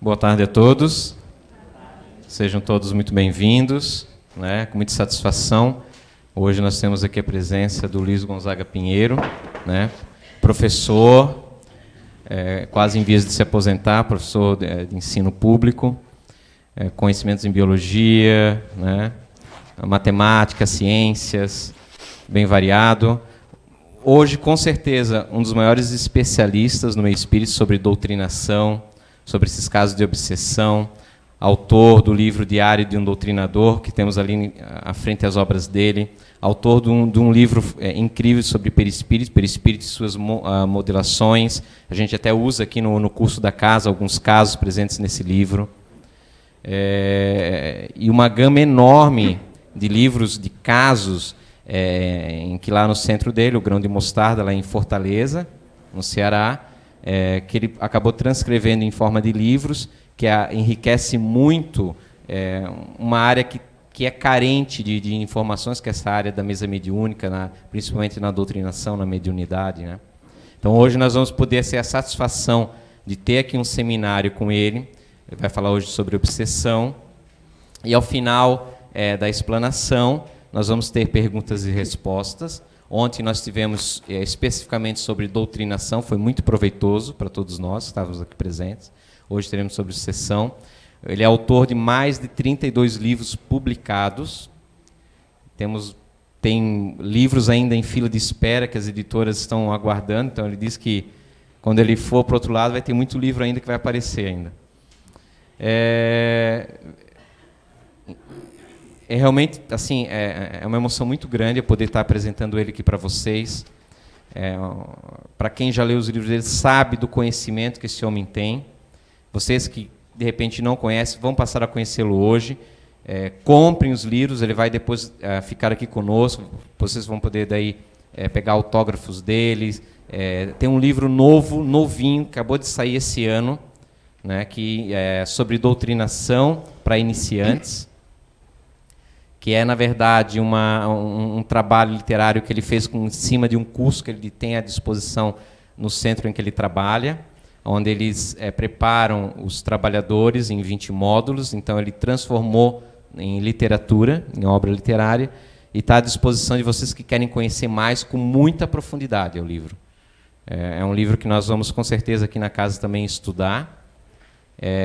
Boa tarde a todos. Sejam todos muito bem-vindos, né? Com muita satisfação. Hoje nós temos aqui a presença do Luiz Gonzaga Pinheiro, né? Professor, quase em vias de se aposentar, professor de ensino público, conhecimentos em biologia, né? Matemática, ciências, bem variado. Hoje, com certeza, um dos maiores especialistas no meio espírita sobre doutrinação, sobre esses casos de obsessão, autor do livro Diário de um Doutrinador, que temos ali à frente as obras dele, autor de um livro incrível sobre perispírito e suas modelações. A gente até usa aqui no curso da casa alguns casos presentes nesse livro. E uma gama enorme de livros, de casos, em que lá no centro dele, o Grão de Mostarda, lá em Fortaleza, no Ceará, que ele acabou transcrevendo em forma de livros, que enriquece muito uma área que é carente de informações, que é essa área da mesa mediúnica, principalmente na doutrinação, na mediunidade, né? Então, hoje nós vamos poder ter a satisfação de ter aqui um seminário com ele. Ele vai falar hoje sobre obsessão. E, ao final da explanação, nós vamos ter perguntas e respostas. Ontem nós tivemos especificamente sobre doutrinação, foi muito proveitoso para todos nós que estávamos aqui presentes. Hoje teremos sobre obsessão. Ele é autor de mais de 32 livros publicados. Tem livros ainda em fila de espera que as editoras estão aguardando. Então ele diz que quando ele for para o outro lado vai ter muito livro ainda que vai aparecer ainda. Realmente assim, é uma emoção muito grande eu poder estar apresentando ele aqui para vocês. Para quem já leu os livros dele, sabe do conhecimento que esse homem tem. Vocês que, de repente, não conhecem, vão passar a conhecê-lo hoje. Comprem os livros, ele vai depois ficar aqui conosco. Vocês vão poder daí pegar autógrafos deles. Tem um livro novo, novinho, acabou de sair esse ano, né, que é sobre doutrinação para iniciantes, que é, na verdade, um trabalho literário que ele fez em cima de um curso que ele tem à disposição no centro em que ele trabalha, onde eles preparam os trabalhadores em 20 módulos. Então, ele transformou em literatura, em obra literária, e está à disposição de vocês que querem conhecer mais com muita profundidade o livro. É um livro que nós vamos, com certeza, aqui na casa também estudar.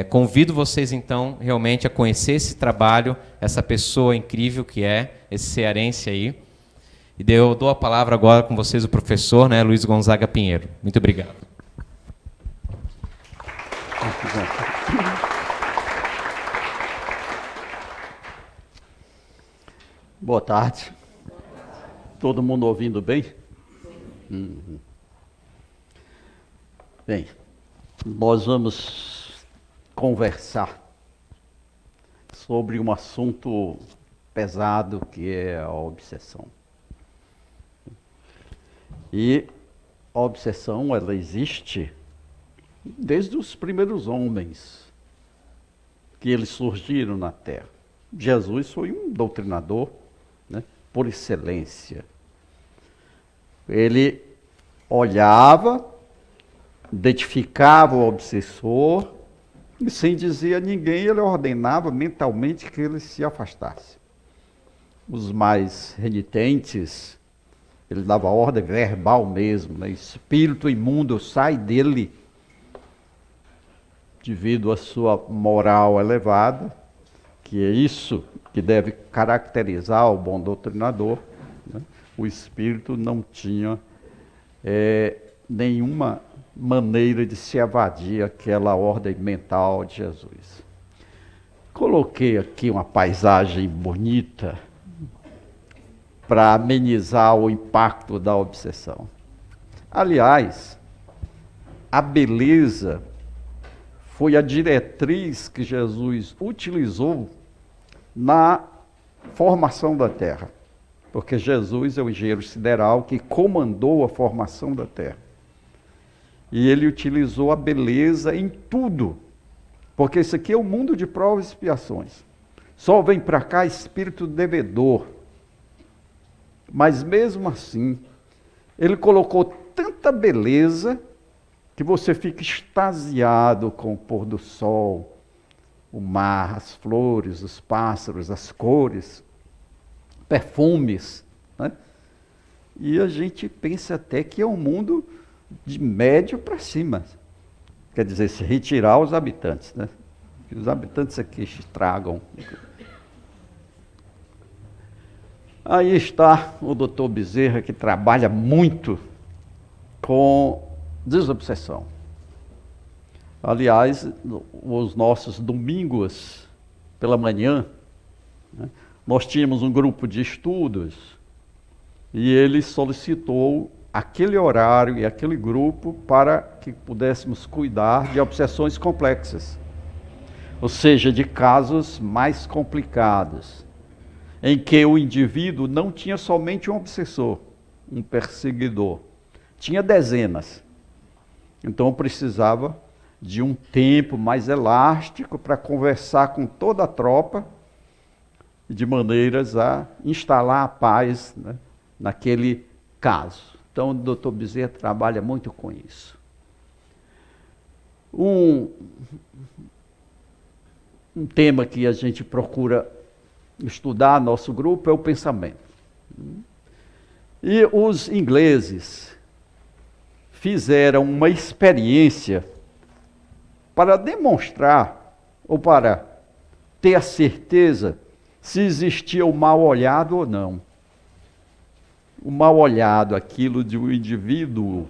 Convido vocês, então, realmente a conhecer esse trabalho, essa pessoa incrível que é esse cearense aí. E eu dou a palavra agora com vocês, o professor, né, Luiz Gonzaga Pinheiro. Muito obrigado. Boa tarde. Todo mundo ouvindo bem? Bem, nós vamos conversar sobre um assunto pesado que é a obsessão. E a obsessão, ela existe desde os primeiros homens que eles surgiram na Terra. Jesus foi um doutrinador, né, por excelência. Ele olhava, identificava o obsessor e, sem dizer a ninguém, ele ordenava mentalmente que ele se afastasse. Os mais renitentes, ele dava ordem verbal mesmo, né? Espírito imundo, sai dele. Devido à sua moral elevada, que é isso que deve caracterizar o bom doutrinador, né? O espírito não tinha nenhuma maneira de se evadir aquela ordem mental de Jesus. Coloquei aqui uma paisagem bonita para amenizar o impacto da obsessão. Aliás, a beleza foi a diretriz que Jesus utilizou na formação da Terra. Porque Jesus é o engenheiro sideral que comandou a formação da Terra. E ele utilizou a beleza em tudo. Porque isso aqui é um mundo de provas e expiações. Só vem para cá espírito devedor. Mas mesmo assim, ele colocou tanta beleza que você fica extasiado com o pôr do sol, o mar, as flores, os pássaros, as cores, perfumes, né? E a gente pensa até que é um mundo de médio para cima. Quer dizer, se retirar os habitantes, né? Que os habitantes aqui estragam. Aí está o doutor Bezerra, que trabalha muito com desobsessão. Aliás, os nossos domingos pela manhã, né, nós tínhamos um grupo de estudos e ele solicitou aquele horário e aquele grupo para que pudéssemos cuidar de obsessões complexas, ou seja, de casos mais complicados, em que o indivíduo não tinha somente um obsessor, um perseguidor, tinha dezenas. Então precisava de um tempo mais elástico para conversar com toda a tropa, de maneiras a instalar a paz, né, naquele caso. Então o doutor Bezerra trabalha muito com isso. Um tema que a gente procura estudar, nosso grupo, é o pensamento. E os ingleses fizeram uma experiência para demonstrar, ou para ter a certeza se existia o mal olhado ou não. O mal olhado, aquilo de um indivíduo,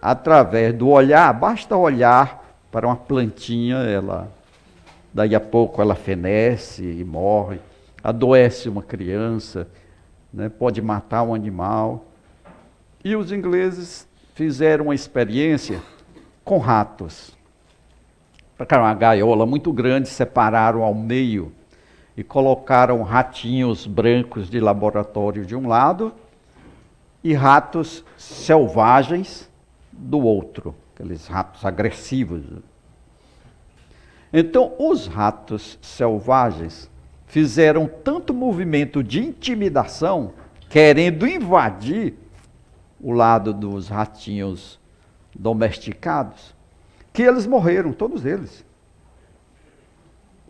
através do olhar, basta olhar para uma plantinha, daí a pouco ela fenece e morre, adoece uma criança, né, pode matar um animal. E os ingleses fizeram uma experiência com ratos. Pegaram uma gaiola muito grande, separaram ao meio e colocaram ratinhos brancos de laboratório de um lado e ratos selvagens do outro, aqueles ratos agressivos. Então, os ratos selvagens fizeram tanto movimento de intimidação, querendo invadir o lado dos ratinhos domesticados, que eles morreram, todos eles.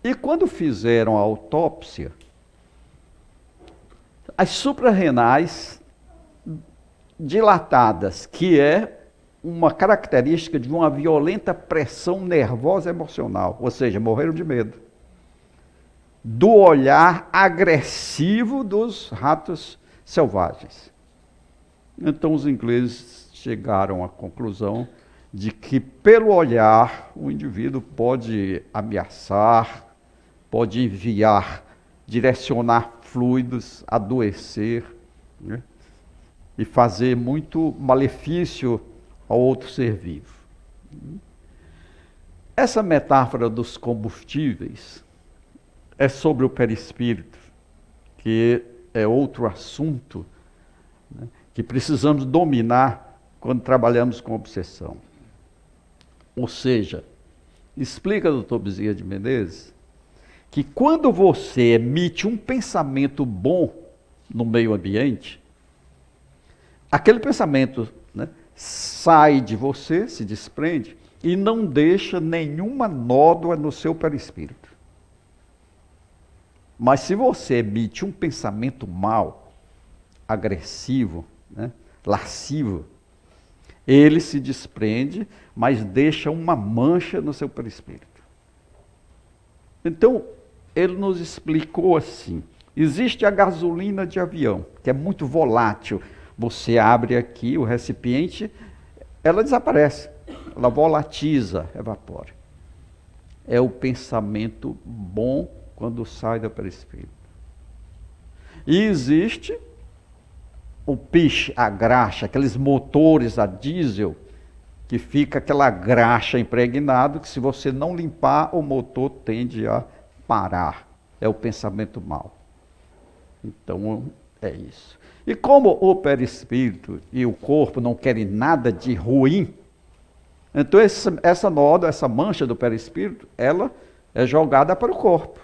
E quando fizeram a autópsia, as suprarrenais dilatadas, que é uma característica de uma violenta pressão nervosa emocional, ou seja, morreram de medo do olhar agressivo dos ratos selvagens. Então os ingleses chegaram à conclusão de que pelo olhar o indivíduo pode ameaçar, pode enviar, direcionar fluidos, adoecer, né, e fazer muito malefício ao outro ser vivo. Essa metáfora dos combustíveis é sobre o perispírito, que é outro assunto, né, que precisamos dominar quando trabalhamos com obsessão. Ou seja, explica, doutor Bezerra de Menezes, que quando você emite um pensamento bom no meio ambiente, aquele pensamento, né, sai de você, se desprende, e não deixa nenhuma nódoa no seu perispírito. Mas se você emite um pensamento mau, agressivo, né, lascivo, ele se desprende, mas deixa uma mancha no seu perispírito. Então, ele nos explicou assim, existe a gasolina de avião, que é muito volátil. Você abre aqui o recipiente, ela desaparece, ela volatiza, evapora. É o pensamento bom quando sai do perispírito. E existe o piche, a graxa, aqueles motores a diesel, que fica aquela graxa impregnada, que se você não limpar, o motor tende a parar. É o pensamento mau. Então, é isso. E como o perispírito e o corpo não querem nada de ruim, então essa nódoa, essa mancha do perispírito, ela é jogada para o corpo.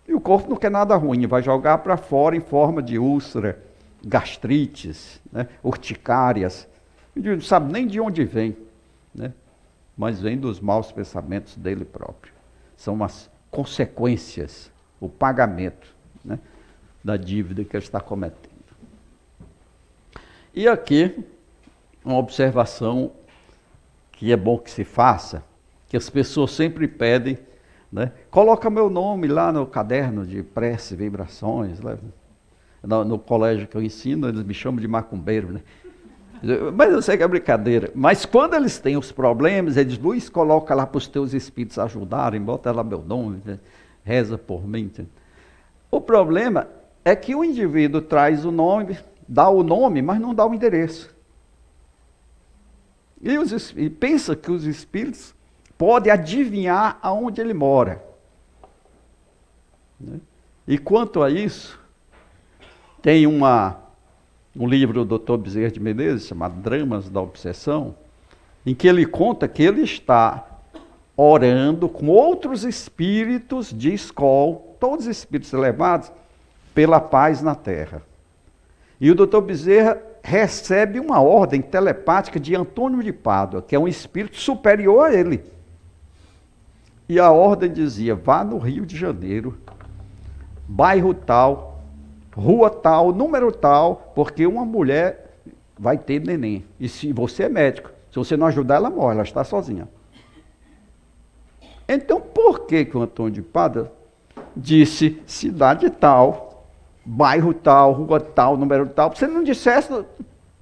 E o corpo não quer nada ruim, vai jogar para fora em forma de úlcera, gastrites, né, urticárias. Não sabe nem de onde vem, né, mas vem dos maus pensamentos dele próprio. São as consequências, o pagamento, né, da dívida que ele está cometendo. E aqui, uma observação que é bom que se faça, que as pessoas sempre pedem, né, coloca meu nome lá no caderno de prece, vibrações. No colégio que eu ensino, eles me chamam de macumbeiro, né? Mas eu sei que é brincadeira. Mas quando eles têm os problemas, eles dizem, Luiz, coloca lá para os teus espíritos ajudarem, bota lá meu nome, né? Reza por mim. O problema é que o indivíduo traz o nome, dá o nome, mas não dá o endereço. E pensa que os espíritos podem adivinhar aonde ele mora. Né? E quanto a isso, tem um livro do Dr. Bezerra de Menezes, chamado Dramas da Obsessão, em que ele conta que ele está orando com outros espíritos de escola, todos espíritos elevados, pela paz na Terra. E o Dr. Bezerra recebe uma ordem telepática de Antônio de Pádua, que é um espírito superior a ele. E a ordem dizia, vá no Rio de Janeiro, bairro tal, rua tal, número tal, porque uma mulher vai ter neném. E se você é médico, se você não ajudar, ela morre, ela está sozinha. Então, por que o Antônio de Pádua disse cidade tal, bairro tal, rua tal, número tal? Se ele não dissesse, o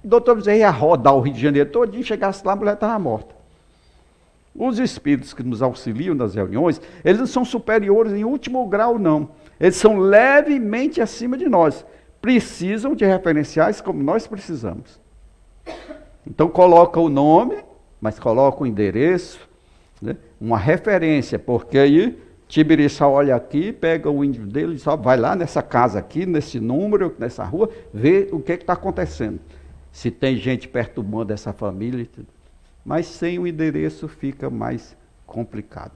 doutor Bezerra ia rodar o Rio de Janeiro todinho, chegasse lá, a mulher estava morta. Os espíritos que nos auxiliam nas reuniões, eles não são superiores em último grau, não. Eles são levemente acima de nós. Precisam de referenciais como nós precisamos. Então coloca o nome, mas coloca o endereço, né? Uma referência, porque aí Tibiriçá olha aqui, pega o índio dele e só vai lá nessa casa aqui, nesse número, nessa rua, vê o que está acontecendo. Se tem gente perturbando essa família. Mas sem o endereço fica mais complicado.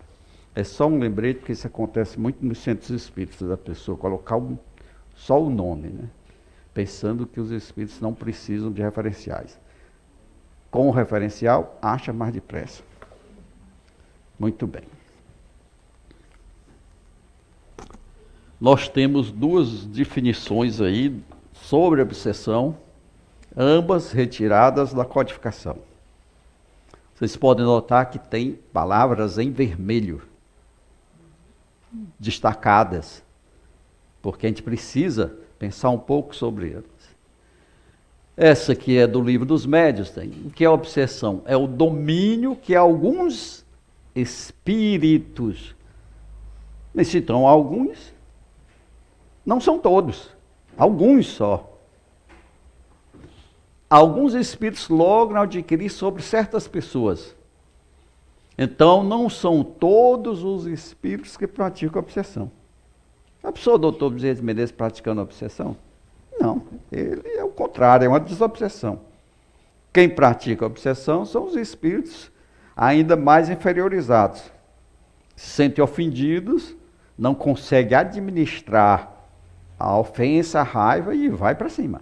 É só um lembrete, porque isso acontece muito nos centros espíritas, da pessoa colocar só o nome, né? Pensando que os espíritos não precisam de referenciais. Com o referencial, acha mais depressa. Muito bem. Nós temos duas definições aí sobre a obsessão, ambas retiradas da codificação. Vocês podem notar que tem palavras em vermelho, destacadas, porque a gente precisa pensar um pouco sobre elas. Essa que é do Livro dos Médiuns, tem. O que é obsessão? É o domínio que alguns espíritos, mas citam alguns, não são todos, alguns só. Alguns espíritos logram adquirir sobre certas pessoas. Então, não são todos os espíritos que praticam a obsessão. A pessoa do Dr. Bezerra de Menezes praticando a obsessão? Não, ele é o contrário, é uma desobsessão. Quem pratica a obsessão são os espíritos ainda mais inferiorizados. Se sentem ofendidos, não conseguem administrar a ofensa, a raiva e vai para cima.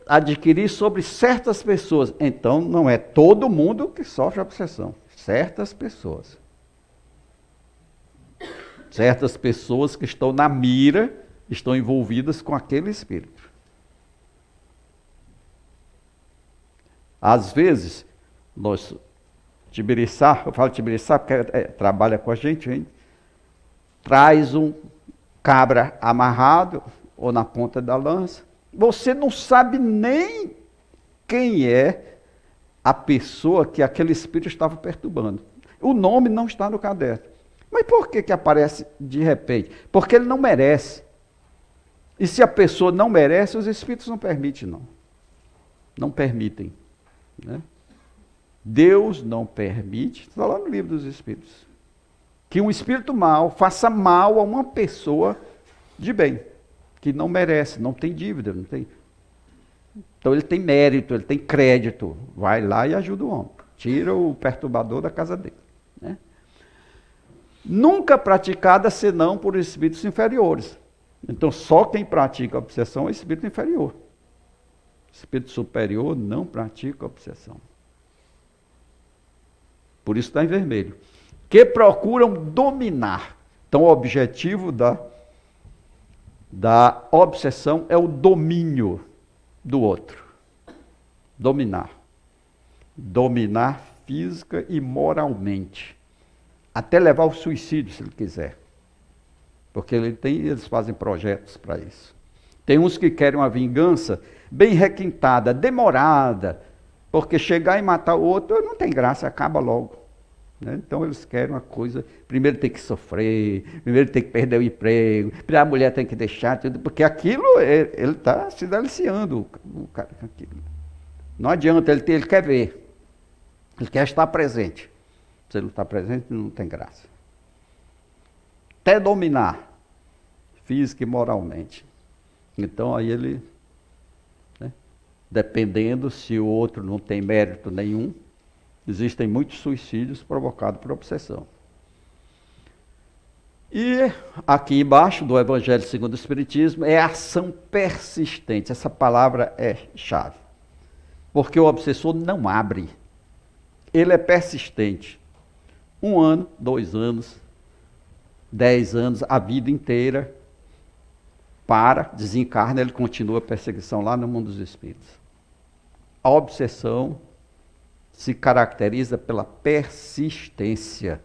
Adquirir sobre certas pessoas. Então, não é todo mundo que sofre obsessão. Certas pessoas. Certas pessoas que estão na mira, estão envolvidas com aquele espírito. Às vezes, Tibiriçá, eu falo Tibiriçá porque trabalha com a gente, traz um cabra amarrado ou na ponta da lança. Você não sabe nem quem é a pessoa que aquele espírito estava perturbando. O nome não está no caderno. Mas por que aparece de repente? Porque ele não merece. E se a pessoa não merece, os espíritos não permitem, não. Não permitem. Né? Deus não permite, está lá no Livro dos Espíritos, que um espírito mau faça mal a uma pessoa de bem. Que não merece, não tem dívida, não tem. Então ele tem mérito, ele tem crédito. Vai lá e ajuda o homem. Tira o perturbador da casa dele. Né? Nunca praticada senão por espíritos inferiores. Então só quem pratica a obsessão é espírito inferior. Espírito superior não pratica a obsessão. Por isso está em vermelho. que procuram dominar. Então, o objetivo da obsessão é o domínio do outro. Dominar. Dominar física e moralmente. Até levar ao suicídio, se ele quiser. Porque eles fazem projetos para isso. Tem uns que querem uma vingança bem requintada, demorada, porque chegar e matar o outro não tem graça, acaba logo. Né? Então eles querem uma coisa, primeiro tem que sofrer, primeiro tem que perder o emprego, primeiro a mulher tem que deixar tudo, porque aquilo, ele está se deliciando, o cara com aquilo. Não adianta, ele quer ver, ele quer estar presente. Se ele não está presente, não tem graça. Até dominar, física e moralmente. Então aí ele, né, dependendo se o outro não tem mérito nenhum, existem muitos suicídios provocados por obsessão. E aqui embaixo do Evangelho segundo o Espiritismo é ação persistente. Essa palavra é chave. Porque o obsessor não abre. Ele é persistente. 1 ano, 2 anos, 10 anos, a vida inteira. Desencarna, ele continua a perseguição lá no mundo dos espíritos. A obsessão se caracteriza pela persistência.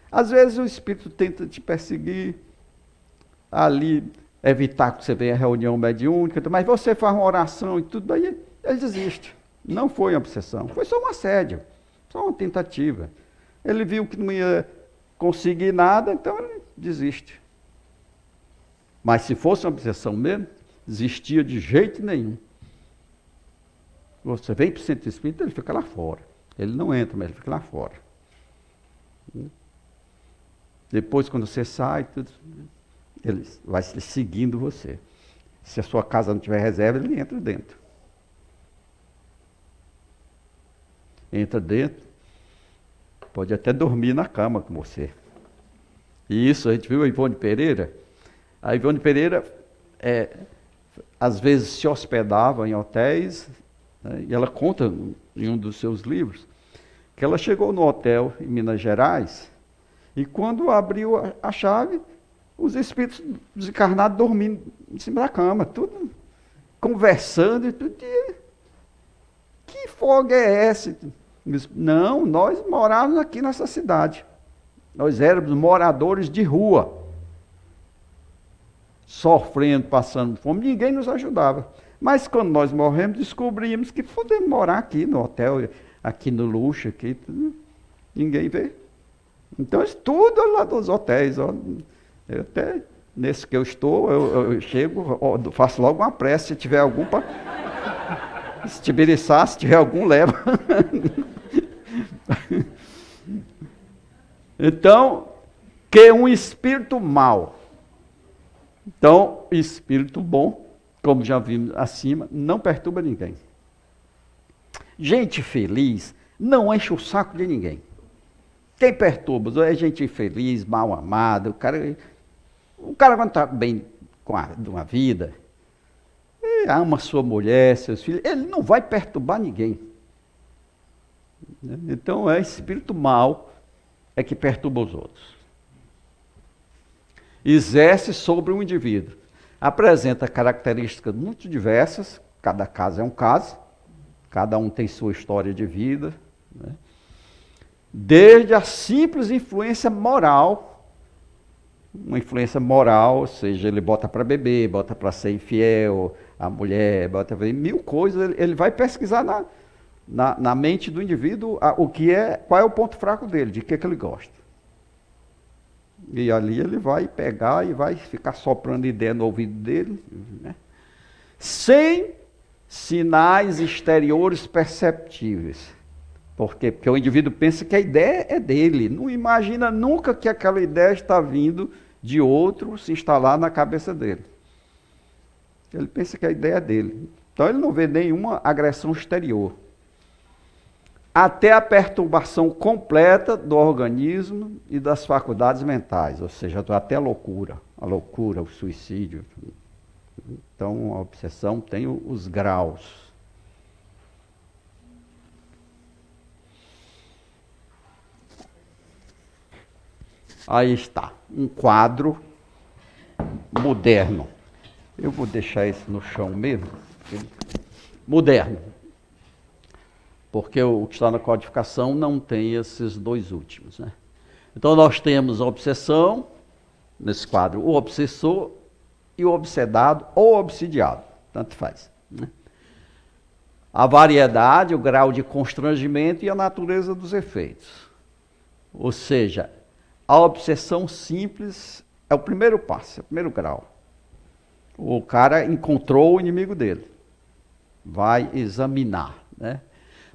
Às vezes o espírito tenta te perseguir, ali, evitar que você venha à reunião mediúnica, mas você faz uma oração e tudo, aí ele desiste. Não foi uma obsessão, foi só um assédio, só uma tentativa. Ele viu que não ia conseguir nada, então ele desiste. Mas se fosse uma obsessão mesmo, desistia de jeito nenhum. Você vem para o centro espírita, ele fica lá fora. Ele não entra, mas ele fica lá fora. Depois, quando você sai, ele vai seguindo você. Se a sua casa não tiver reserva, ele entra dentro. Entra dentro, pode até dormir na cama com você. E isso, a gente viu a Ivone Pereira. A Ivone Pereira, às vezes, se hospedava em hotéis, né, e ela conta em um dos seus livros, que ela chegou no hotel em Minas Gerais, e quando abriu a chave, os espíritos desencarnados dormindo em cima da cama, tudo conversando, e tudo. Que folga é essa? Não, nós morávamos aqui nessa cidade. Nós éramos moradores de rua. Sofrendo, passando fome, ninguém nos ajudava. Mas quando nós morremos, descobrimos que podemos morar aqui no hotel, aqui no luxo, aqui, tudo, ninguém vê. Então, isso tudo lá dos hotéis. Ó. Eu até, nesse que eu estou, eu chego, faço logo uma prece, se tiver algum para... Se tibiriçar, se tiver algum, leva. Então, que um espírito mau. Então, espírito bom, como já vimos acima, não perturba ninguém. Gente feliz não enche o saco de ninguém. Quem perturba é gente infeliz, mal amada. O cara quando está bem com uma vida, ama sua mulher, seus filhos, ele não vai perturbar ninguém. Então, espírito mau é que perturba os outros. Exerce sobre um indivíduo. Apresenta características muito diversas, cada caso é um caso, cada um tem sua história de vida, né? Desde a simples influência moral, uma influência moral, ou seja, ele bota para beber, bota para ser infiel, a mulher, bota para mil coisas, ele vai pesquisar na mente do indivíduo qual é o ponto fraco dele, de que ele gosta. E ali ele vai pegar e vai ficar soprando ideia no ouvido dele, né? Sem sinais exteriores perceptíveis. Por quê? Porque o indivíduo pensa que a ideia é dele, não imagina nunca que aquela ideia está vindo de outro se instalar na cabeça dele. Ele pensa que a ideia é dele. Então ele não vê nenhuma agressão exterior. Até a perturbação completa do organismo e das faculdades mentais, ou seja, até a loucura, o suicídio. Então, a obsessão tem os graus. Aí está, um quadro moderno. Eu vou deixar esse no chão mesmo. Moderno. Porque o que está na codificação não tem esses dois últimos, né? Então nós temos a obsessão, nesse quadro, o obsessor e o obsedado ou obsidiado, tanto faz, né? A variedade, o grau de constrangimento e a natureza dos efeitos. Ou seja, a obsessão simples é o primeiro passo, é o primeiro grau. O cara encontrou o inimigo dele, vai examinar, né?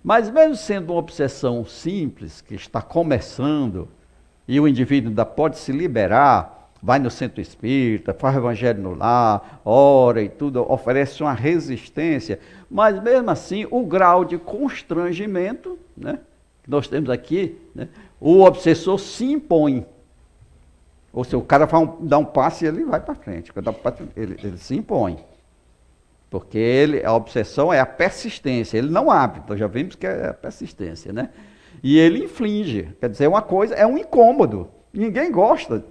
Mas mesmo sendo uma obsessão simples, que está começando, e o indivíduo ainda pode se liberar, vai no centro espírita, faz o evangelho no lar, ora e tudo, oferece uma resistência, mas mesmo assim o grau de constrangimento, né, que nós temos aqui, né, o obsessor se impõe. Ou seja, o cara dá um passo e ele vai para frente, ele se impõe. Porque a obsessão é a persistência, ele não abre, então já vimos que é a persistência, né? E ele inflige, quer dizer, uma coisa, é um incômodo, ninguém gosta,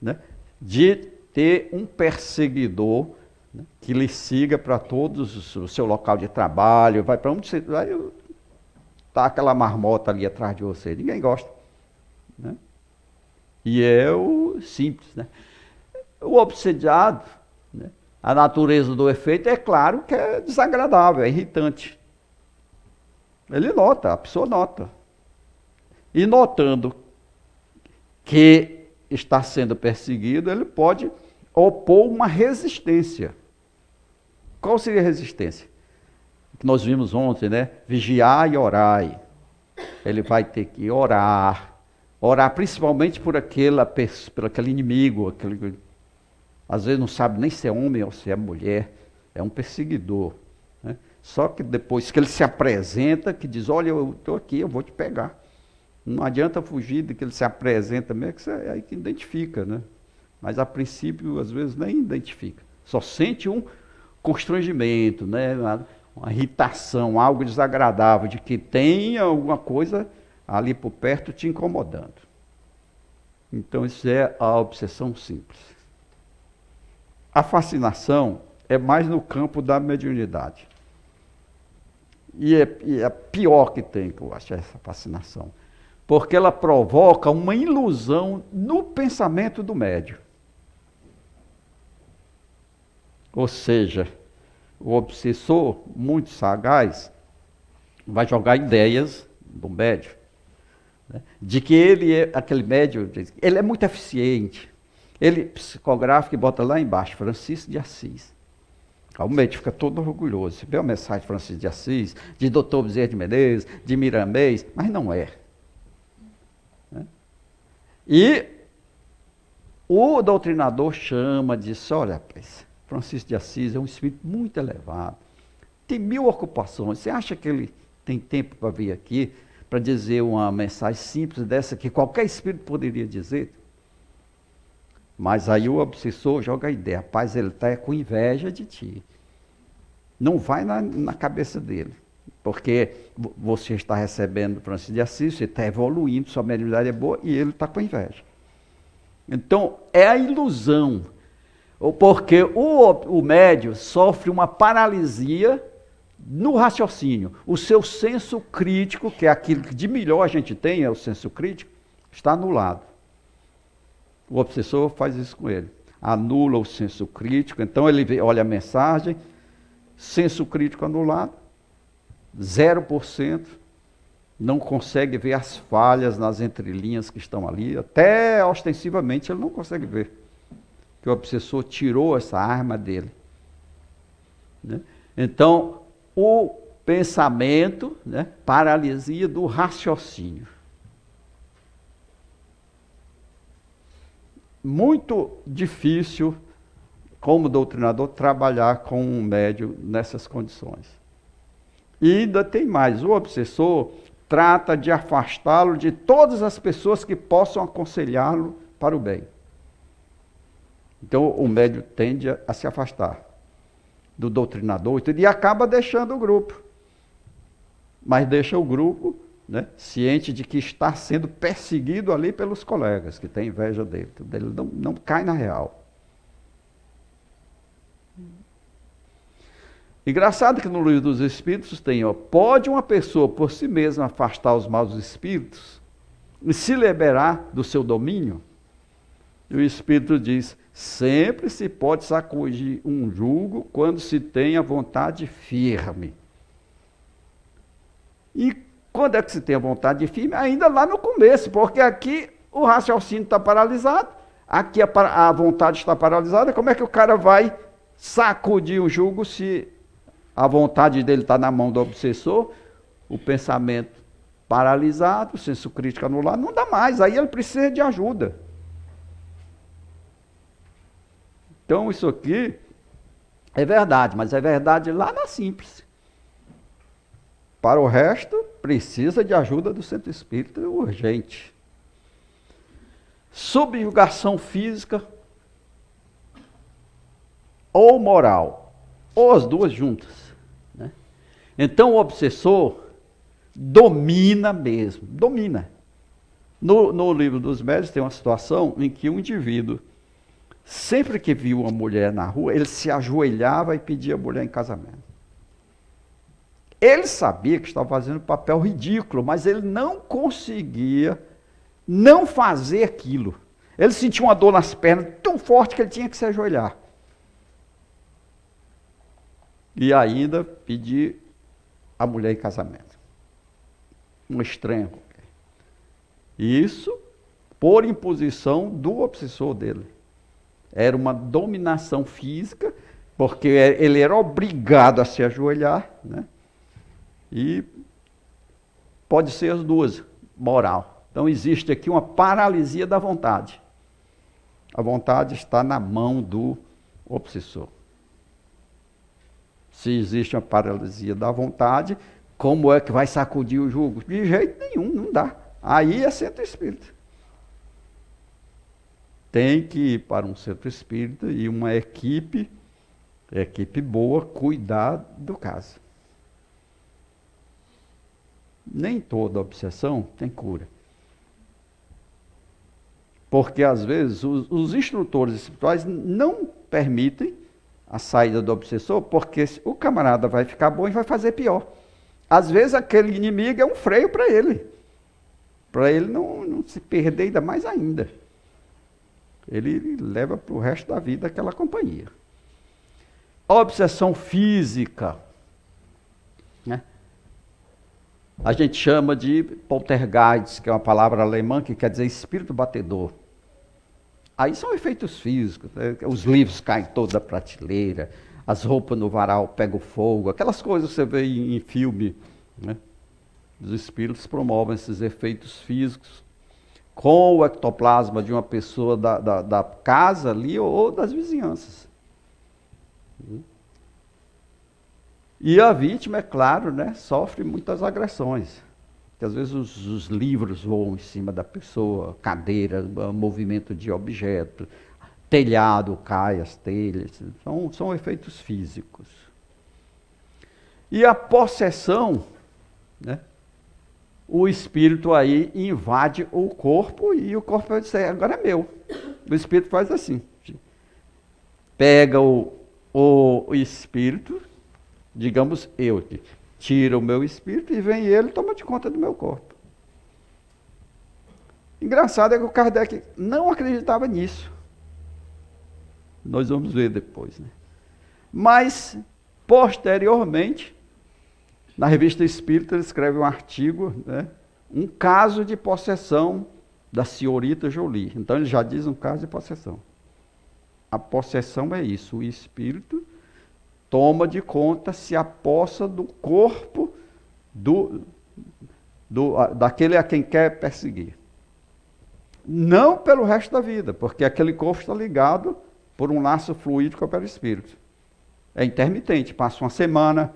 né, de ter um perseguidor, né, que lhe siga para todos o seu local de trabalho, vai para onde você vai, tá aquela marmota ali atrás de você, ninguém gosta, né? E é o simples, né? O obsediado, né, a natureza do efeito é claro que é desagradável, é irritante. Ele nota, a pessoa nota. E notando que está sendo perseguido, ele pode opor uma resistência. Qual seria a resistência? Que nós vimos ontem, né? Vigiai e orai. Ele vai ter que orar principalmente por aquele inimigo, às vezes não sabe nem se é homem ou se é mulher, é um perseguidor, né? Só que depois que ele se apresenta, que diz, olha, eu estou aqui, eu vou te pegar. Não adianta fugir de que ele se apresenta mesmo, que é aí que identifica, né? Mas a princípio, às vezes, nem identifica. Só sente um constrangimento, né? Uma irritação, algo desagradável, de que tem alguma coisa ali por perto te incomodando. Então, isso é a obsessão simples. A fascinação é mais no campo da mediunidade. E é pior que tem, que eu acho, essa fascinação. Porque ela provoca uma ilusão no pensamento do médium. Ou seja, o obsessor, muito sagaz, vai jogar ideias do médium, né, de que ele é, aquele médium, ele é muito eficiente. Ele psicografa e bota lá embaixo, Francisco de Assis. Aí o médium fica todo orgulhoso. Você vê a mensagem de Francisco de Assis, de Dr. Bezerra de Menezes, de Miramês, mas não é. E o doutrinador chama, diz, olha, rapaz, Francisco de Assis é um espírito muito elevado, tem 1000 ocupações, você acha que ele tem tempo para vir aqui, para dizer uma mensagem simples dessa, que qualquer espírito poderia dizer? Mas aí o obsessor joga a ideia, rapaz, ele está com inveja de ti. Não vai na cabeça dele, porque você está recebendo Francisco de Assis, você está evoluindo, sua mediunidade é boa, e ele está com inveja. Então, é a ilusão, porque o médium sofre uma paralisia no raciocínio. O seu senso crítico, que é aquilo que de melhor a gente tem, é o senso crítico, está anulado. O obsessor faz isso com ele, anula o senso crítico, então ele olha a mensagem, senso crítico anulado, 0%, não consegue ver as falhas nas entrelinhas que estão ali, até ostensivamente ele não consegue ver, que o obsessor tirou essa arma dele, né? Então, o pensamento, né, paralisia do raciocínio. Muito difícil, como doutrinador, trabalhar com um médium nessas condições. E ainda tem mais, o obsessor trata de afastá-lo de todas as pessoas que possam aconselhá-lo para o bem. Então o médium tende a se afastar do doutrinador e acaba deixando o grupo. Mas deixa o grupo, né, ciente de que está sendo perseguido ali pelos colegas, que têm inveja dele. Ele não cai na real. Engraçado que no livro dos Espíritos tem, pode uma pessoa por si mesma afastar os maus espíritos e se liberar do seu domínio? E o Espírito diz, sempre se pode sacudir um jugo quando se tem a vontade firme. E quando é que se tem a vontade firme? Ainda lá no começo, porque aqui o raciocínio está paralisado, aqui a vontade está paralisada. Como é que o cara vai sacudir o jugo se a vontade dele está na mão do obsessor, o pensamento paralisado, o senso crítico anulado? Não dá mais, aí ele precisa de ajuda. Então isso aqui é verdade, mas é verdade lá na síntese. Para o resto, precisa de ajuda do centro espírita urgente. Subjugação física ou moral, ou as duas juntas, né? Então o obsessor domina mesmo, domina. No livro dos médiuns tem uma situação em que um indivíduo, sempre que viu uma mulher na rua, ele se ajoelhava e pedia a mulher em casamento. Ele sabia que estava fazendo um papel ridículo, mas ele não conseguia não fazer aquilo. Ele sentia uma dor nas pernas tão forte que ele tinha que se ajoelhar. E ainda pedir a mulher em casamento. Um estranho. Isso por imposição do obsessor dele. Era uma dominação física, porque ele era obrigado a se ajoelhar, né? E pode ser as duas, moral. Então existe aqui uma paralisia da vontade. A vontade está na mão do obsessor. Se existe uma paralisia da vontade, como é que vai sacudir o jugo? De jeito nenhum, não dá. Aí é centro espírita. Tem que ir para um centro espírita e uma equipe boa, cuidar do caso. Nem toda obsessão tem cura. Porque, às vezes, os instrutores espirituais não permitem a saída do obsessor, porque o camarada vai ficar bom e vai fazer pior. Às vezes, aquele inimigo é um freio para ele não se perder ainda mais ainda. Ele leva para o resto da vida aquela companhia. A obsessão física, né? A gente chama de poltergeist, que é uma palavra alemã que quer dizer espírito batedor. Aí são efeitos físicos, né? Os livros caem todos da prateleira, as roupas no varal pegam fogo, aquelas coisas que você vê em filme, né? Os espíritos promovem esses efeitos físicos com o ectoplasma de uma pessoa da casa ali ou das vizinhanças. E a vítima, é claro, né, sofre muitas agressões. Porque às vezes os livros voam em cima da pessoa, cadeira, movimento de objetos, telhado cai, as telhas. São efeitos físicos. E a possessão, né, o espírito aí invade o corpo e o corpo vai dizer, agora é meu. O espírito faz assim. Pega o espírito, digamos eu, tira o meu espírito e vem ele e toma de conta do meu corpo. Engraçado é que o Kardec não acreditava nisso. Nós vamos ver depois, né? Mas, posteriormente, na Revista Espírita, ele escreve um artigo, né? Um caso de possessão da senhorita Jolie. Então ele já diz um caso de possessão. A possessão é isso, o espírito toma de conta, se apossa do corpo daquele a quem quer perseguir. Não pelo resto da vida, porque aquele corpo está ligado por um laço fluídico ao perispírito. É intermitente, passa uma semana,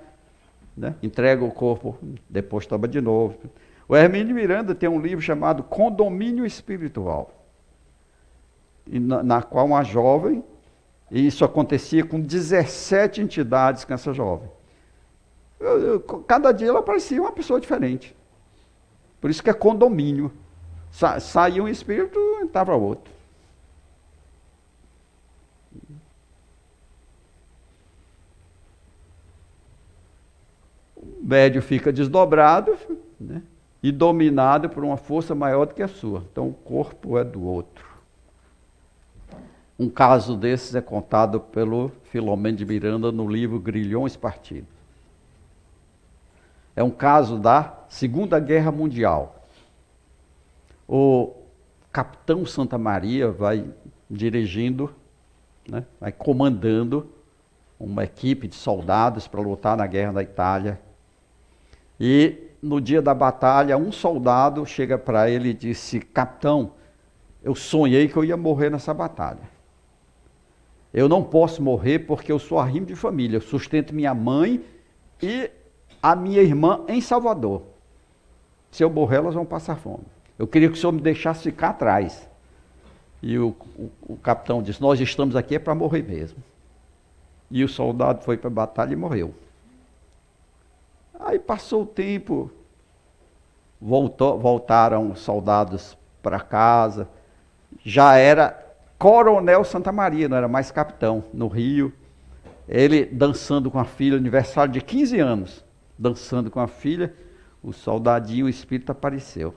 né, entrega o corpo, depois toma de novo. O Hermínio Miranda tem um livro chamado Condomínio Espiritual, na qual uma jovem, e isso acontecia com 17 entidades com essa jovem. Cada dia ela parecia uma pessoa diferente. Por isso que é condomínio. Saía um espírito, entrava outro. O médium fica desdobrado, né, e dominado por uma força maior do que a sua. Então o corpo é do outro. Um caso desses é contado pelo Filomeno de Miranda no livro Grilhões Partidos. É um caso da Segunda Guerra Mundial. O capitão Santa Maria vai dirigindo, né, vai comandando uma equipe de soldados para lutar na guerra da Itália. E no dia da batalha, um soldado chega para ele e disse: capitão, eu sonhei que eu ia morrer nessa batalha. Eu não posso morrer porque eu sou arrimo de família, eu sustento minha mãe e a minha irmã em Salvador. Se eu morrer, elas vão passar fome. Eu queria que o senhor me deixasse ficar atrás. E o capitão disse: nós estamos aqui para morrer mesmo. E o soldado foi para a batalha e morreu. Aí passou o tempo, voltaram os soldados para casa, já era Coronel Santa Maria, não era mais capitão, no Rio. Ele dançando com a filha, aniversário de 15 anos, dançando com a filha, o soldadinho, o espírito apareceu.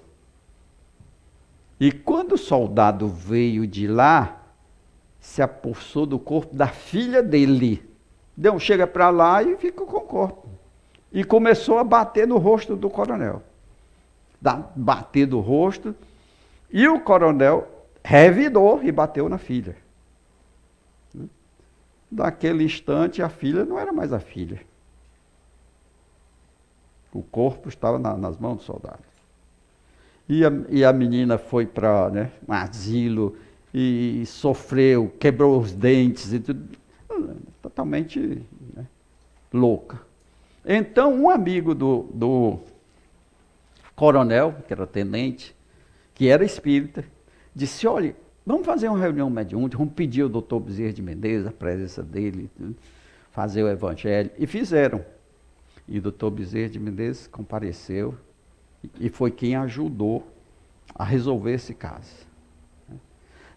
E quando o soldado veio de lá, se apossou do corpo da filha dele. Chega para lá e fica com o corpo. E começou a bater no rosto do coronel. Bater do rosto. E o coronel revidou e bateu na filha. Naquele instante, a filha não era mais a filha. O corpo estava nas mãos do soldado. E a menina foi para, né, um asilo e sofreu, quebrou os dentes e tudo. Totalmente, né, louca. Então, um amigo do coronel, que era tenente, que era espírita, disse: olha, vamos fazer uma reunião mediúnica, vamos pedir ao doutor Bezerra de Menezes, a presença dele, fazer o evangelho. E fizeram. E o doutor Bezerra de Menezes compareceu e foi quem ajudou a resolver esse caso.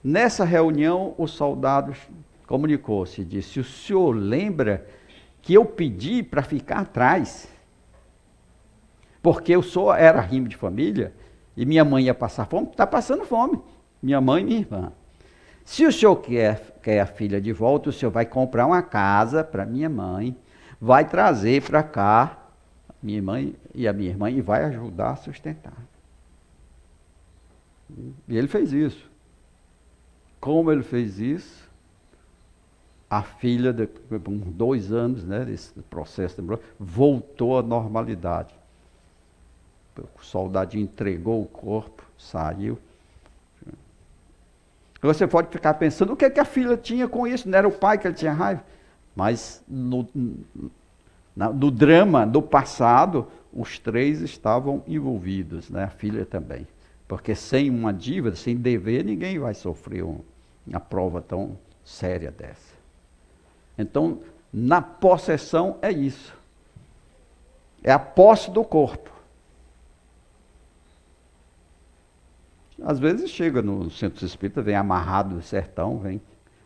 Nessa reunião, o soldado comunicou-se e disse: o senhor lembra que eu pedi para ficar atrás? Porque eu era arrimo de família e minha mãe ia passar fome, está passando fome. Minha mãe e minha irmã. Se o senhor quer a filha de volta, o senhor vai comprar uma casa para minha mãe, vai trazer para cá minha mãe e a minha irmã e vai ajudar a sustentar. E ele fez isso. Como ele fez isso? A filha, com 2 anos, né, desse processo, voltou à normalidade. O soldadinho entregou o corpo, saiu. Você pode ficar pensando, o que a filha tinha com isso? Não era o pai que ele tinha raiva? Mas no drama do passado, os 3 estavam envolvidos, né? A filha também. Porque sem uma dívida, sem dever, ninguém vai sofrer uma prova tão séria dessa. Então, na possessão é isso. É a posse do corpo. Às vezes chega no centro espírita, vem amarrado do sertão, vem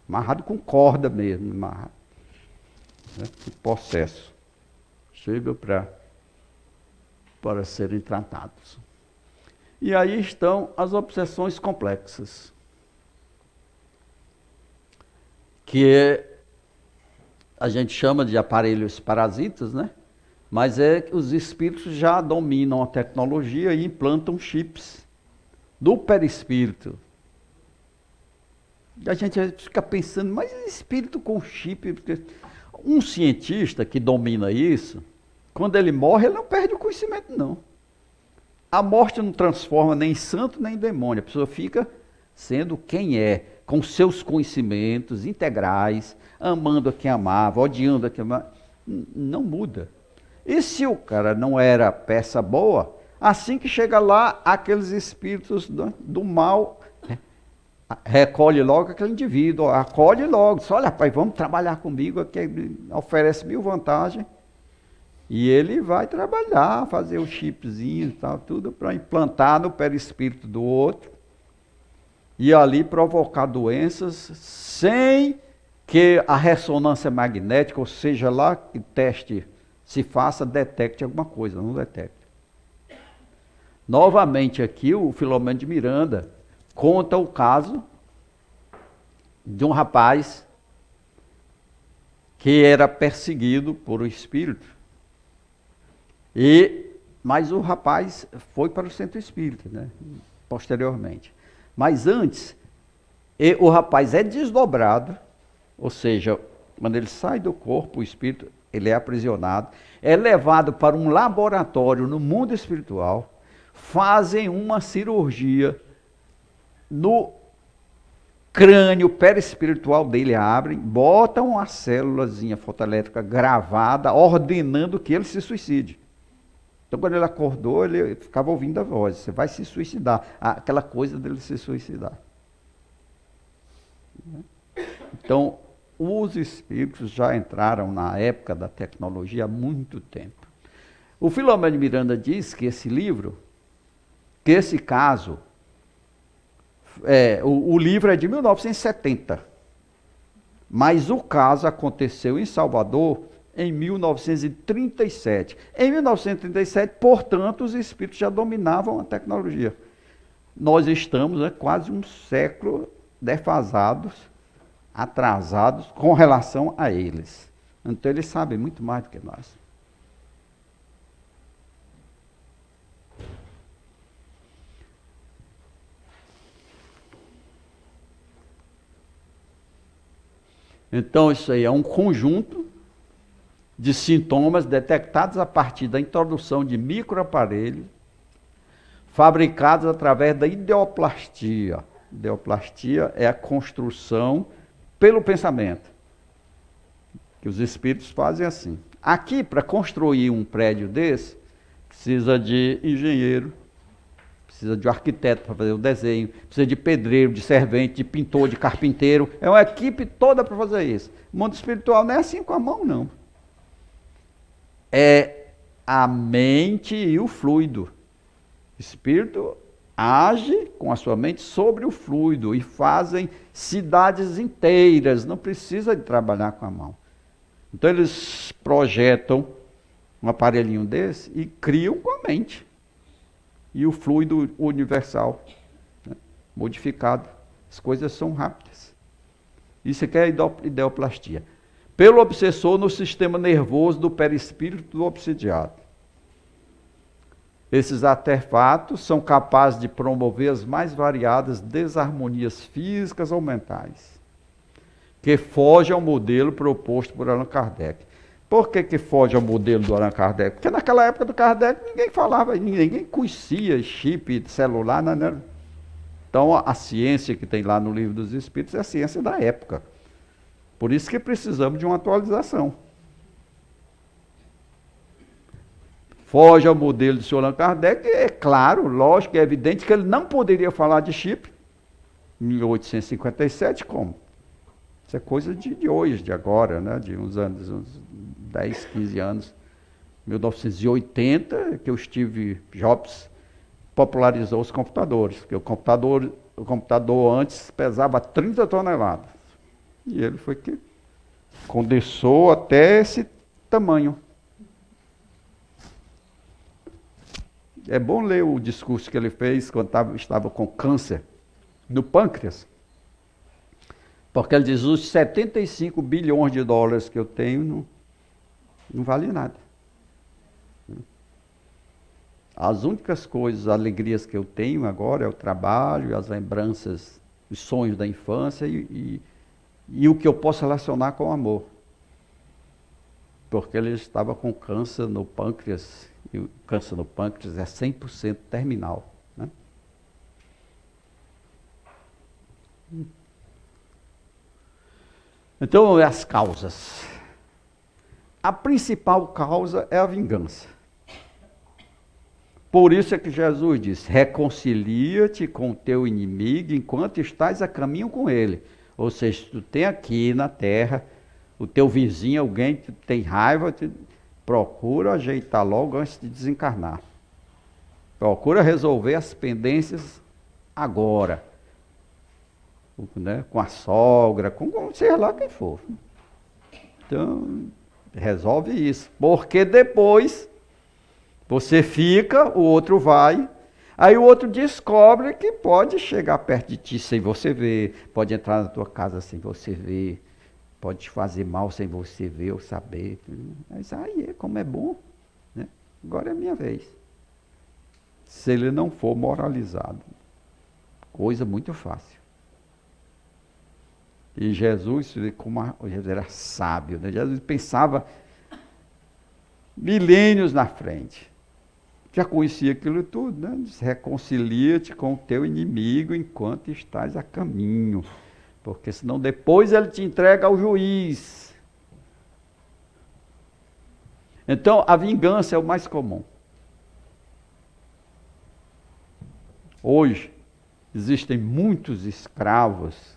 amarrado com corda mesmo, amarrado, né, possesso. Chega para serem tratados. E aí estão as obsessões complexas, que a gente chama de aparelhos parasitas, né? Mas é que os espíritos já dominam a tecnologia e implantam chips do perispírito. A gente fica pensando, mas espírito com chip? Um cientista que domina isso, quando ele morre, ele não perde o conhecimento, não. A morte não transforma nem santo, nem demônio. A pessoa fica sendo quem é, com seus conhecimentos integrais, amando a quem amava, odiando a quem amava. Não muda. E se o cara não era peça boa, assim que chega lá, aqueles espíritos do mal, recolhe logo aquele indivíduo, acolhe logo, diz: olha, rapaz, vamos trabalhar comigo, aqui oferece 1000 vantagens. E ele vai trabalhar, fazer o chipzinho e tal, tudo para implantar no perispírito do outro e ali provocar doenças sem que a ressonância magnética, ou seja, lá que teste se faça, detecte alguma coisa, não detecta. Novamente aqui o Filomeno de Miranda conta o caso de um rapaz que era perseguido por um espírito. Mas o rapaz foi para o centro espírita, né? Posteriormente. Mas antes, o rapaz é desdobrado, ou seja, quando ele sai do corpo, o espírito, ele é aprisionado, é levado para um laboratório no mundo espiritual, fazem uma cirurgia no crânio perispiritual dele, abrem, botam uma célulazinha fotoelétrica gravada, ordenando que ele se suicide. Então, quando ele acordou, ele ficava ouvindo a voz, você vai se suicidar, aquela coisa dele se suicidar. Então, os espíritos já entraram na época da tecnologia há muito tempo. O Filomeno de Miranda diz que esse livro, que esse caso, o livro é de 1970, mas o caso aconteceu em Salvador em 1937. Em 1937, portanto, os espíritos já dominavam a tecnologia. Nós estamos quase um século defasados, atrasados com relação a eles. Então eles sabem muito mais do que nós. Então isso aí é um conjunto de sintomas detectados a partir da introdução de microaparelhos fabricados através da ideoplastia. Ideoplastia é a construção pelo pensamento, que os espíritos fazem assim. Aqui, para construir um prédio desse, precisa de engenheiro, precisa de um arquiteto para fazer o desenho, precisa de pedreiro, de servente, de pintor, de carpinteiro. É uma equipe toda para fazer isso. O mundo espiritual não é assim com a mão, não. É a mente e o fluido. O espírito age com a sua mente sobre o fluido e fazem cidades inteiras, não precisa de trabalhar com a mão. Então eles projetam um aparelhinho desse e criam com a mente. E o fluido universal, né, modificado. As coisas são rápidas. Isso aqui é a ideoplastia. Pelo obsessor no sistema nervoso do perispírito do obsidiado. Esses artefatos são capazes de promover as mais variadas desarmonias físicas ou mentais, que fogem ao modelo proposto por Allan Kardec. Por que foge ao modelo do Allan Kardec? Porque naquela época do Kardec ninguém falava, ninguém conhecia chip celular, né? Então a ciência que tem lá no Livro dos Espíritos é a ciência da época. Por isso que precisamos de uma atualização. Foge ao modelo do senhor Allan Kardec, é claro, lógico, é evidente que ele não poderia falar de chip em 1857, como? Isso é coisa de hoje, de agora, né? De uns anos, uns 10, 15 anos. 1980, que o Steve Jobs popularizou os computadores, porque o computador antes pesava 30 toneladas. E ele foi que condensou até esse tamanho. É bom ler o discurso que ele fez quando estava com câncer no pâncreas. Porque ele diz, os 75 bilhões de dólares que eu tenho não vale nada. As únicas coisas, alegrias que eu tenho agora é o trabalho, as lembranças, os sonhos da infância e o que eu posso relacionar com o amor. Porque ele estava com câncer no pâncreas, e o câncer no pâncreas é 100% terminal. Né? Então, as causas. A principal causa é a vingança. Por isso é que Jesus diz, reconcilia-te com o teu inimigo enquanto estás a caminho com ele. Ou seja, tu tem aqui na terra, o teu vizinho, alguém que tem raiva, procura ajeitar logo antes de desencarnar. Procura resolver as pendências agora. Né? Com a sogra, com sei lá quem for. Então, resolve isso. Porque depois você fica, o outro vai, aí o outro descobre que pode chegar perto de ti sem você ver, pode entrar na tua casa sem você ver, pode te fazer mal sem você ver ou saber. Mas aí, como é bom, né? Agora é a minha vez. Se ele não for moralizado. Coisa muito fácil. E Jesus, como Jesus era sábio, né? Jesus pensava milênios na frente. Já conhecia aquilo tudo, né? Reconcilia-te com o teu inimigo enquanto estás a caminho. Porque senão depois ele te entrega ao juiz. Então, a vingança é o mais comum. Hoje, existem muitos escravos,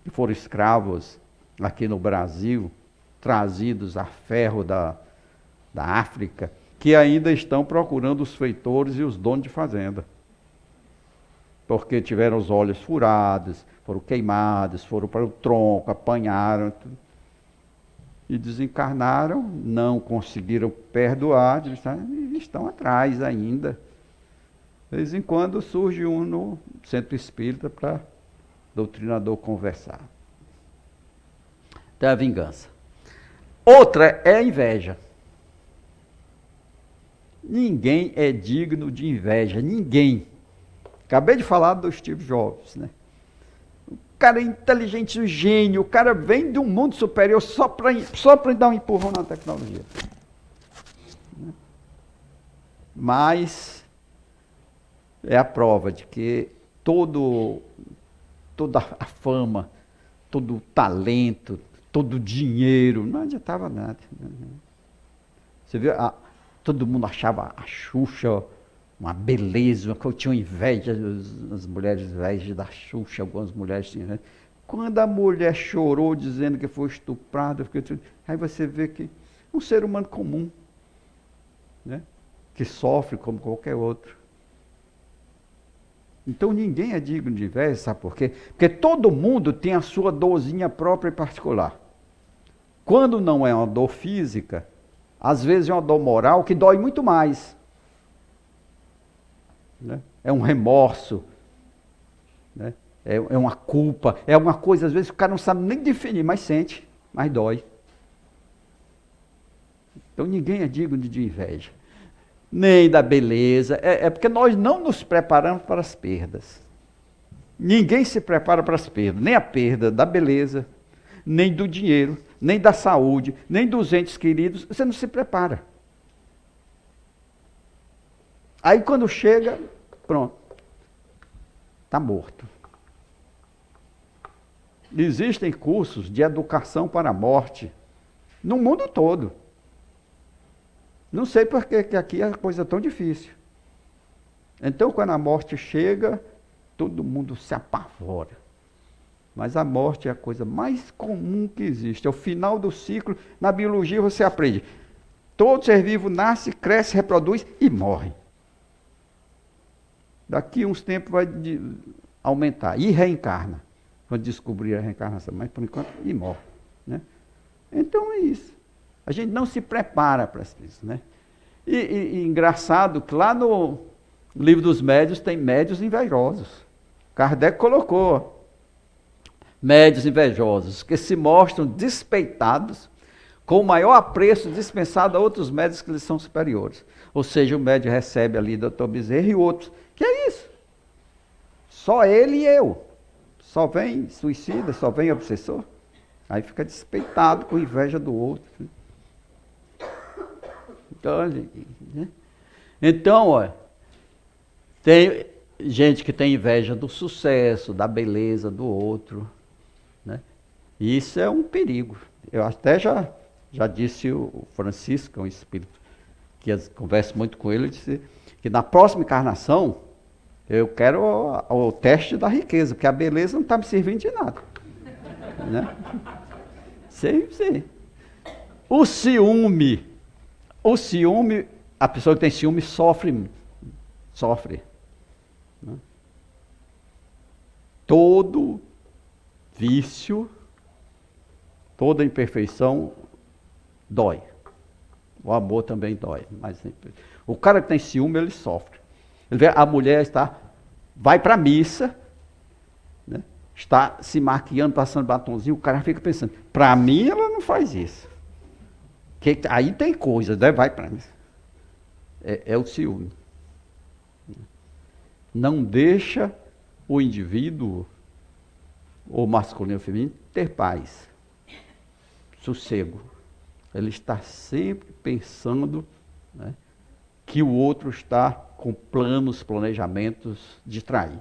que foram escravos aqui no Brasil, trazidos a ferro da África, que ainda estão procurando os feitores e os donos de fazenda. Porque tiveram os olhos furados, foram queimados, foram para o tronco, apanharam, e desencarnaram, não conseguiram perdoar, estão atrás ainda. De vez em quando surge um no centro espírita para doutrinador conversar. Então é a vingança. Outra é a inveja. Ninguém é digno de inveja, ninguém. Acabei de falar do Steve Jobs, né? O cara é inteligente, um gênio, o cara vem de um mundo superior só para dar um empurrão na tecnologia. Mas é a prova de que toda a fama, todo o talento, todo o dinheiro, não adiantava nada. Você viu, todo mundo achava a Xuxa uma beleza, que eu tinha inveja, as mulheres inveja da Xuxa, algumas mulheres tinham inveja. Quando a mulher chorou dizendo que foi estuprada, aí você vê que um ser humano comum, né, que sofre como qualquer outro. Então ninguém é digno de inveja, sabe por quê? Porque todo mundo tem a sua dorzinha própria e particular. Quando não é uma dor física, às vezes é uma dor moral que dói muito mais. Né? É um remorso, né? É uma culpa, é uma coisa, às vezes o cara não sabe nem definir, mas sente, mas dói. Então ninguém é digno de inveja. Nem da beleza, é porque nós não nos preparamos para as perdas. Ninguém se prepara para as perdas, nem a perda da beleza, nem do dinheiro, nem da saúde, nem dos entes queridos, você não se prepara. Aí quando chega, pronto, está morto. Existem cursos de educação para a morte no mundo todo. Não sei por que aqui é a coisa tão difícil. Então, quando a morte chega, todo mundo se apavora. Mas a morte é a coisa mais comum que existe. É o final do ciclo. Na biologia você aprende. Todo ser vivo nasce, cresce, reproduz e morre. Daqui a uns tempos vai aumentar. E reencarna. Quando descobrir a reencarnação. Mas, por enquanto, e morre. Né? Então, é isso. A gente não se prepara para isso, né? E engraçado que lá no Livro dos Médiuns tem médiuns invejosos. Kardec colocou médiuns invejosos que se mostram despeitados com o maior apreço dispensado a outros médiuns que lhes são superiores. Ou seja, o médium recebe ali Dr. Bezerra e outros. Que é isso? Só ele e eu. Só vem suicida, só vem obsessor. Aí fica despeitado com inveja do outro. Então, olha, tem gente que tem inveja do sucesso, da beleza do outro, né? E isso é um perigo. Eu até já disse o Francisco, que é um espírito que converso muito com ele, disse que na próxima encarnação eu quero o teste da riqueza, porque a beleza não está me servindo de nada. Né? Sei. O ciúme, O ciúme, a pessoa que tem ciúme sofre. Né? Todo vício, toda imperfeição dói. O amor também dói. Mas o cara que tem ciúme, ele sofre. Ele vê a mulher vai para a missa, né? Está se maquiando, passando batonzinho, o cara fica pensando, para mim ela não faz isso. Aí tem coisa, né? Vai para mim. É o ciúme. Não deixa o indivíduo, ou masculino ou feminino, ter paz, sossego. Ele está sempre pensando, né, que o outro está com planos, planejamentos de trair.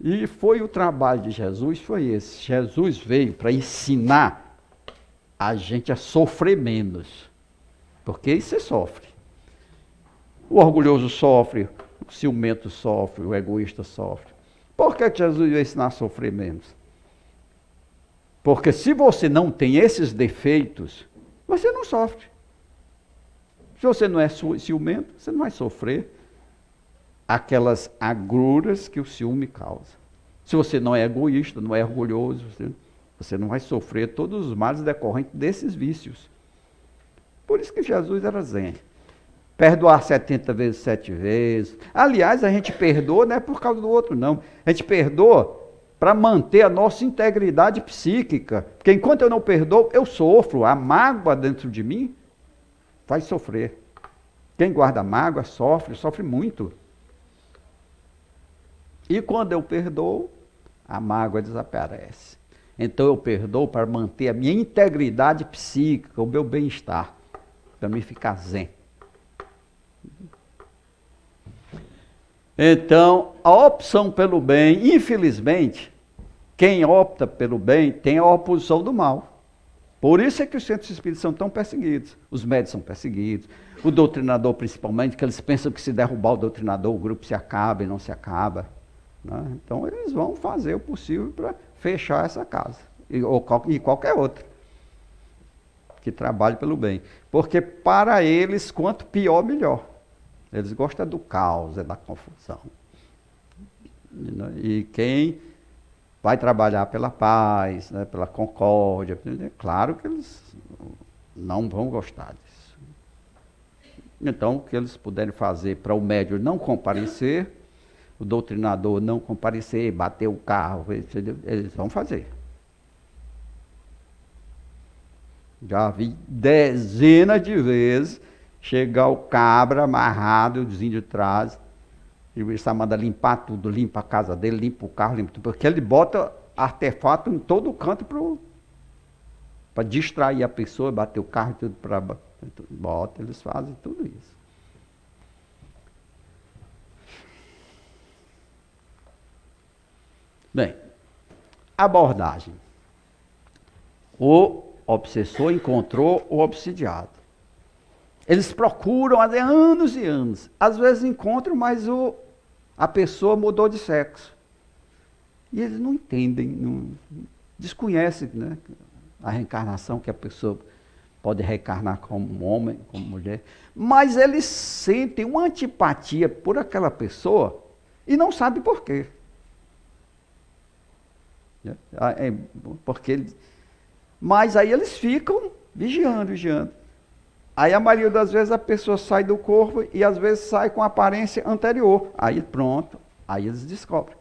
E foi o trabalho de Jesus, foi esse. Jesus veio para ensinar a gente a sofrer menos. Porque aí você sofre. O orgulhoso sofre, o ciumento sofre, o egoísta sofre. Por que Jesus veio ensinar a sofrer menos? Porque se você não tem esses defeitos, você não sofre. Se você não é ciumento, você não vai sofrer aquelas agruras que o ciúme causa. Se você não é egoísta, não é orgulhoso, você não vai sofrer todos os males decorrentes desses vícios. Por isso que Jesus era zen. Perdoar 70 vezes, 7 vezes. Aliás, a gente perdoa não é por causa do outro, não. A gente perdoa para manter a nossa integridade psíquica. Porque enquanto eu não perdoo, eu sofro. A mágoa dentro de mim vai sofrer. Quem guarda mágoa sofre muito. E quando eu perdoo, a mágoa desaparece. Então eu perdoo para manter a minha integridade psíquica, o meu bem-estar, para me ficar zen. Então, a opção pelo bem, infelizmente, quem opta pelo bem tem a oposição do mal. Por isso é que os centros espíritas são tão perseguidos. Os médios são perseguidos. O doutrinador, principalmente, que eles pensam que se derrubar o doutrinador, o grupo se acaba e não se acaba. Né? Então, eles vão fazer o possível para fechar essa casa. E qualquer outra que trabalhe pelo bem. Porque para eles, quanto pior, melhor. Eles gostam do caos, da confusão. E quem vai trabalhar pela paz, né, pela concórdia, claro que eles não vão gostar disso. Então, o que eles puderem fazer para o médium não comparecer, o doutrinador não comparecer, bater o carro, eles vão fazer. Já vi dezenas de vezes chegar o cabra amarrado, o vizinho de trás, e o Issa manda limpar tudo, limpa a casa dele, limpa o carro, limpa tudo, porque ele bota artefato em todo canto para distrair a pessoa, bater o carro e tudo para bota, eles fazem tudo isso. Bem, abordagem. O obsessor encontrou o obsidiado. Eles procuram há anos e anos. Às vezes encontram, mas a pessoa mudou de sexo. E eles não entendem, desconhecem, né, a reencarnação, que a pessoa pode reencarnar como homem, como mulher. Mas eles sentem uma antipatia por aquela pessoa e não sabem por quê. Mas aí eles ficam vigiando. Aí a maioria das vezes a pessoa sai do corpo e às vezes sai com a aparência anterior. Aí pronto, aí eles descobrem.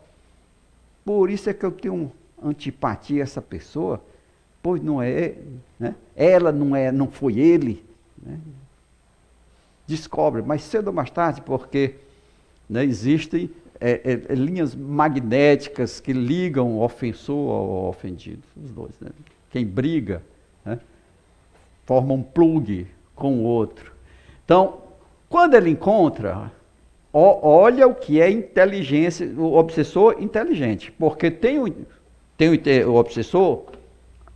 Por isso é que eu tenho antipatia a essa pessoa, pois não é, né? Ela não foi ele. Né? Descobre, mas cedo ou mais tarde, porque, né, existem linhas magnéticas que ligam o ofensor ao ofendido, os dois. Né? Quem briga, né, forma um plugue com o outro. Então, quando ele encontra, olha o que é inteligência, o obsessor inteligente, porque tem o obsessor,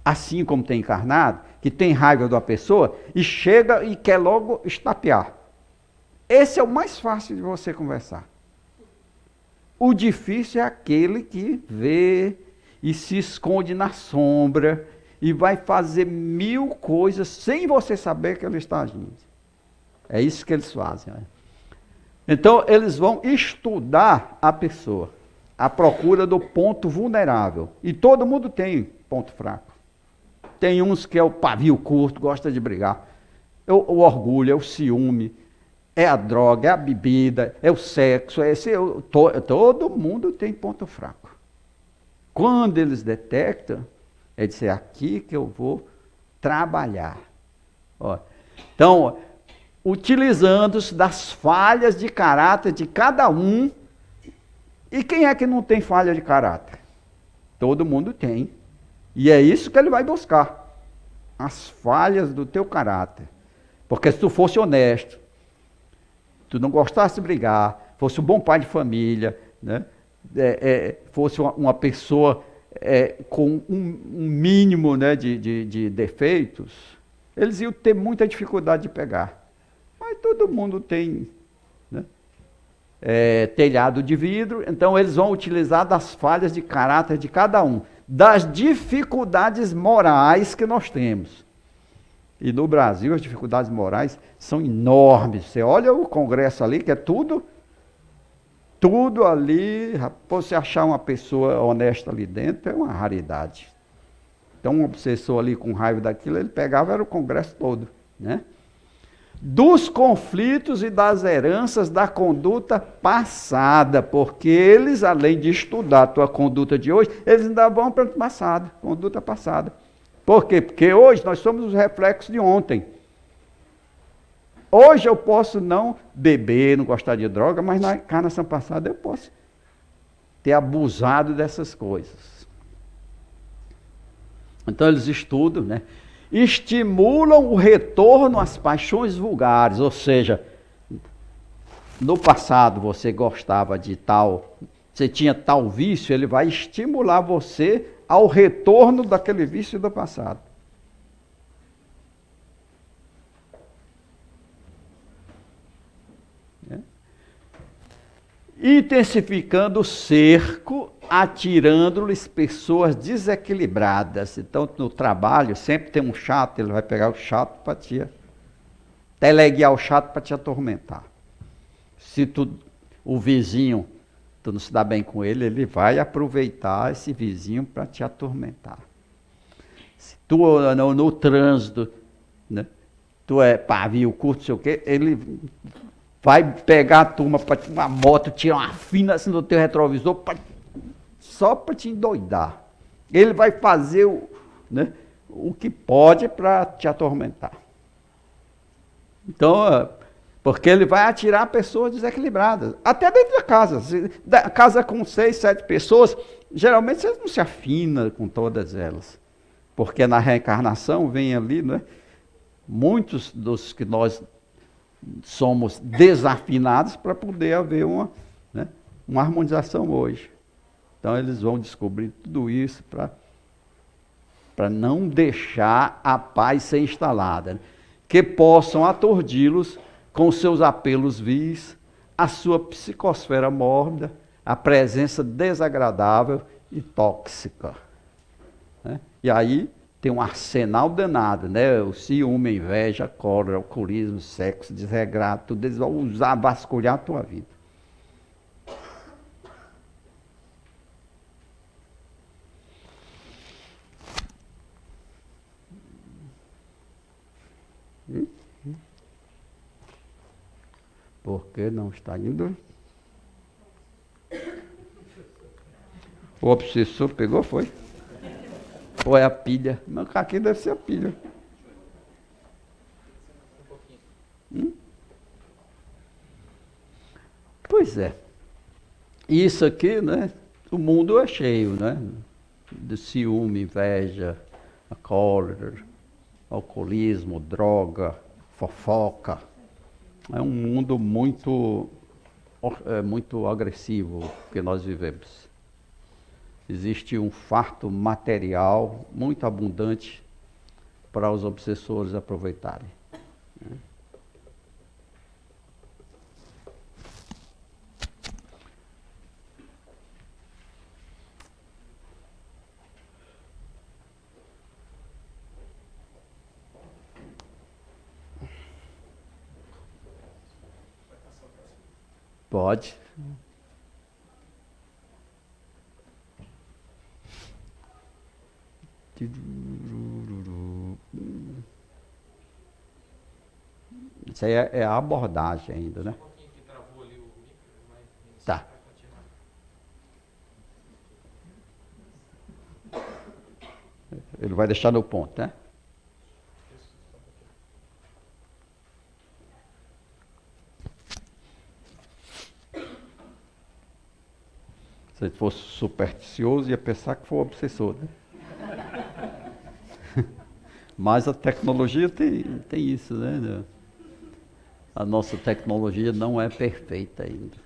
assim como tem encarnado, que tem raiva de uma pessoa e chega e quer logo estapear. Esse é o mais fácil de você conversar. O difícil é aquele que vê e se esconde na sombra e vai fazer 1000 coisas sem você saber que ele está agindo. É isso que eles fazem. Né? Então, eles vão estudar a pessoa, à procura do ponto vulnerável. E todo mundo tem ponto fraco. Tem uns que é o pavio curto, gosta de brigar. É o orgulho, é o ciúme, é a droga, é a bebida, é o sexo. Todo mundo tem ponto fraco. Quando eles detectam, é dizer, aqui que eu vou trabalhar. Ó, então, utilizando-se das falhas de caráter de cada um. E quem é que não tem falha de caráter? Todo mundo tem. E é isso que ele vai buscar. As falhas do teu caráter. Porque se tu fosse honesto, tu não gostasse de brigar, fosse um bom pai de família, né? Fosse uma pessoa com um mínimo, né, de defeitos, eles iam ter muita dificuldade de pegar. Mas todo mundo tem, né, telhado de vidro, então eles vão utilizar das falhas de caráter de cada um, das dificuldades morais que nós temos. E no Brasil as dificuldades morais são enormes. Você olha o Congresso ali, que é tudo ali, você achar uma pessoa honesta ali dentro é uma raridade. Então um obsessor ali com raiva daquilo, ele pegava, era o Congresso todo, né? Dos conflitos e das heranças da conduta passada, porque eles, além de estudar a tua conduta de hoje, eles ainda vão para o passado, conduta passada. Por quê? Porque hoje nós somos os reflexos de ontem. Hoje eu posso não beber, não gostar de droga, mas na encarnação passada eu posso ter abusado dessas coisas. Então eles estudam, né? Estimulam o retorno às paixões vulgares, ou seja, no passado você gostava de tal, você tinha tal vício, ele vai estimular você ao retorno daquele vício do passado. Intensificando o cerco, atirando-lhes pessoas desequilibradas. Então, no trabalho, sempre tem um chato, ele vai pegar o chato para te teleguiar o chato para te atormentar. Se o vizinho, tu não se dá bem com ele, ele vai aproveitar esse vizinho para te atormentar. Se tu no trânsito, né, tu é pavio curto, não sei o quê, ele vai pegar a turma para uma moto, tirar uma fina assim do teu retrovisor, só para te endoidar. Ele vai fazer o que pode para te atormentar. Então, porque ele vai atirar pessoas desequilibradas. Até dentro da casa. Casa com 6, 7 pessoas, geralmente você não se afina com todas elas. Porque na reencarnação vem ali, né, muitos dos que nós somos desafinados para poder haver uma harmonização hoje. Então eles vão descobrir tudo isso para não deixar a paz ser instalada, né? Que possam aturdi-los com seus apelos vis, a sua psicosfera mórbida, a presença desagradável e tóxica. Né? E aí tem um arsenal danado, né? O ciúme, a inveja, a cólera, o alcoolismo, o sexo desregrado, tudo eles vão usar, vasculhar a tua vida. Por que não está indo? O obsessor pegou, foi? Ou é a pilha? Não, aqui deve ser a pilha. Pois é. Isso aqui, né? O mundo é cheio, né? De ciúme, inveja, a cólera, alcoolismo, droga, fofoca. É um mundo muito agressivo que nós vivemos. Existe um farto material muito abundante para os obsessores aproveitarem. Pode. Isso aí é a abordagem ainda, né? Tá. Ele vai deixar no ponto, né? Se ele fosse supersticioso, ia pensar que foi obsessor, né? Mas a tecnologia tem isso, né? A nossa tecnologia não é perfeita ainda.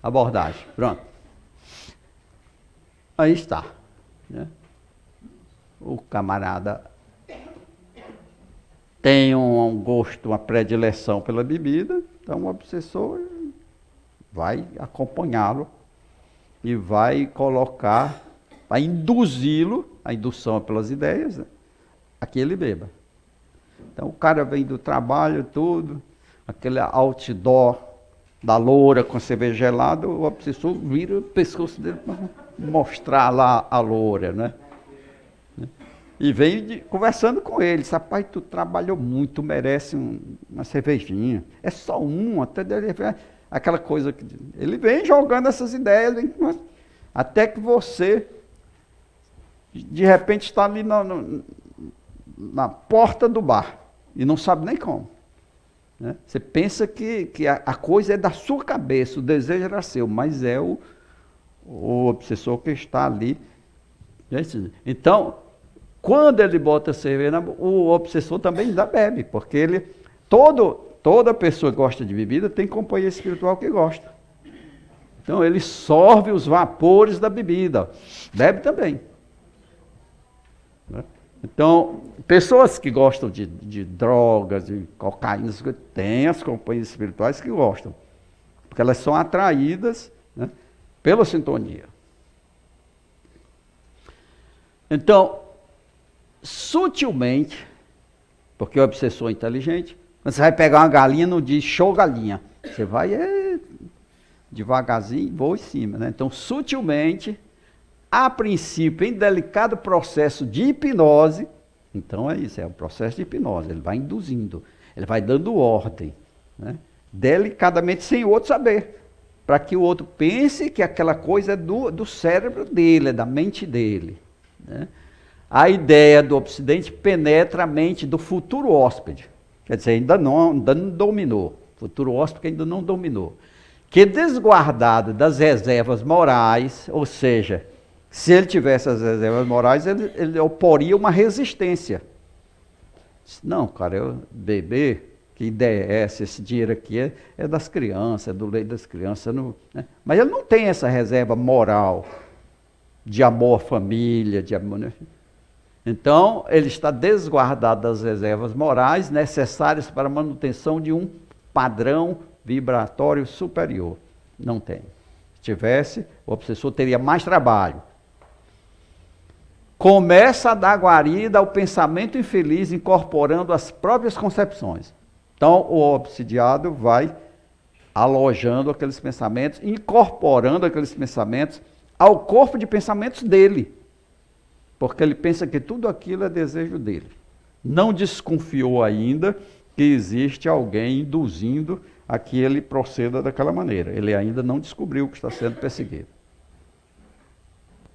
Abordagem, pronto. Aí está, né? O camarada tem um gosto, uma predileção pela bebida, então o obsessor vai acompanhá-lo e vai colocar, vai induzi-lo, a indução é pelas ideias, né, a que ele beba. Então o cara vem do trabalho, tudo, aquele outdoor da loura com cerveja gelada, o obsessor vira o pescoço dele para mostrar lá a loura, né? E vem conversando com ele, rapaz, tu trabalhou muito, tu merece uma cervejinha. É só um, até dele, aquela coisa que ele vem jogando essas ideias, até que você, de repente, está ali na porta do bar e não sabe nem como. Né? Você pensa que a coisa é da sua cabeça, o desejo era seu, mas é o obsessor que está ali. Então, quando ele bota a cerveja, o obsessor também ainda bebe, porque toda pessoa que gosta de bebida tem companhia espiritual que gosta. Então ele sorve os vapores da bebida, bebe também. Né? Então, pessoas que gostam de drogas, de cocaína, têm as companhias espirituais que gostam, porque elas são atraídas, né, pela sintonia. Então, sutilmente, porque o obsessor é inteligente, quando você vai pegar uma galinha, não diz show galinha, você vai devagarzinho e voa em cima, né? Então, sutilmente, a princípio, em delicado processo de hipnose, então é isso, é um processo de hipnose, ele vai induzindo, ele vai dando ordem, né? Delicadamente, sem o outro saber, para que o outro pense que aquela coisa é do cérebro dele, é da mente dele, né? A ideia do obsidente penetra a mente do futuro hóspede, quer dizer, ainda não dominou, futuro hóspede ainda não dominou, que desguardado das reservas morais, ou seja, se ele tivesse as reservas morais, ele oporia uma resistência. Não, cara, eu beber, que ideia é essa? Esse dinheiro aqui é das crianças, é do leite das crianças. Não, né? Mas ele não tem essa reserva moral de amor à família, de amor, né? Então, ele está desguardado das reservas morais necessárias para a manutenção de um padrão vibratório superior. Não tem. Se tivesse, o obsessor teria mais trabalho. Começa a dar guarida ao pensamento infeliz, incorporando as próprias concepções. Então, o obsidiado vai alojando aqueles pensamentos, incorporando aqueles pensamentos ao corpo de pensamentos dele. Porque ele pensa que tudo aquilo é desejo dele. Não desconfiou ainda que existe alguém induzindo a que ele proceda daquela maneira. Ele ainda não descobriu que está sendo perseguido.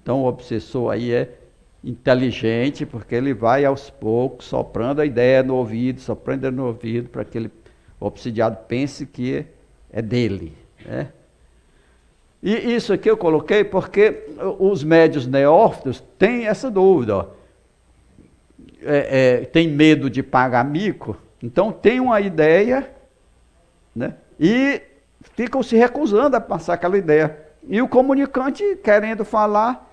Então, o obsessor aí é inteligente, porque ele vai aos poucos soprando a ideia no ouvido, para que o obsidiado pense que é dele, né? E isso aqui eu coloquei porque os médios neófitos têm essa dúvida, ó. Tem medo de pagar mico, então tem uma ideia, né? E ficam se recusando a passar aquela ideia. E o comunicante querendo falar,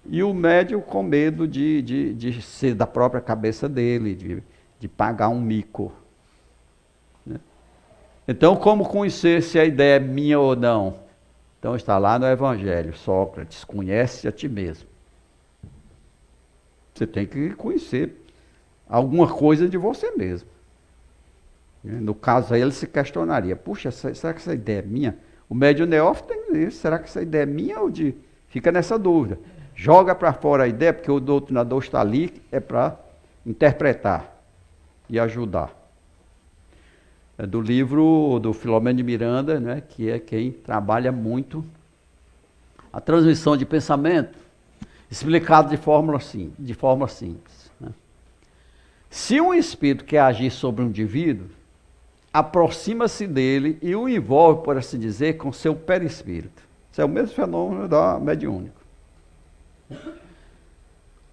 e o médium com medo de ser da própria cabeça dele, de pagar um mico. Né? Então, como conhecer se a ideia é minha ou não? Então está lá no Evangelho, Sócrates, conhece a ti mesmo. Você tem que conhecer alguma coisa de você mesmo. No caso aí ele se questionaria, puxa, será que essa ideia é minha? O médium neófito tem isso, será que essa ideia é minha ou de... Fica nessa dúvida. Joga para fora a ideia, porque o doutrinador está ali, é para interpretar e ajudar. É do livro do Filomeno de Miranda, né, que é quem trabalha muito a transmissão de pensamento, explicado de forma simples. Né? Se um espírito quer agir sobre um indivíduo, aproxima-se dele e o envolve, por assim dizer, com seu perispírito. Isso é o mesmo fenômeno da mediúnica.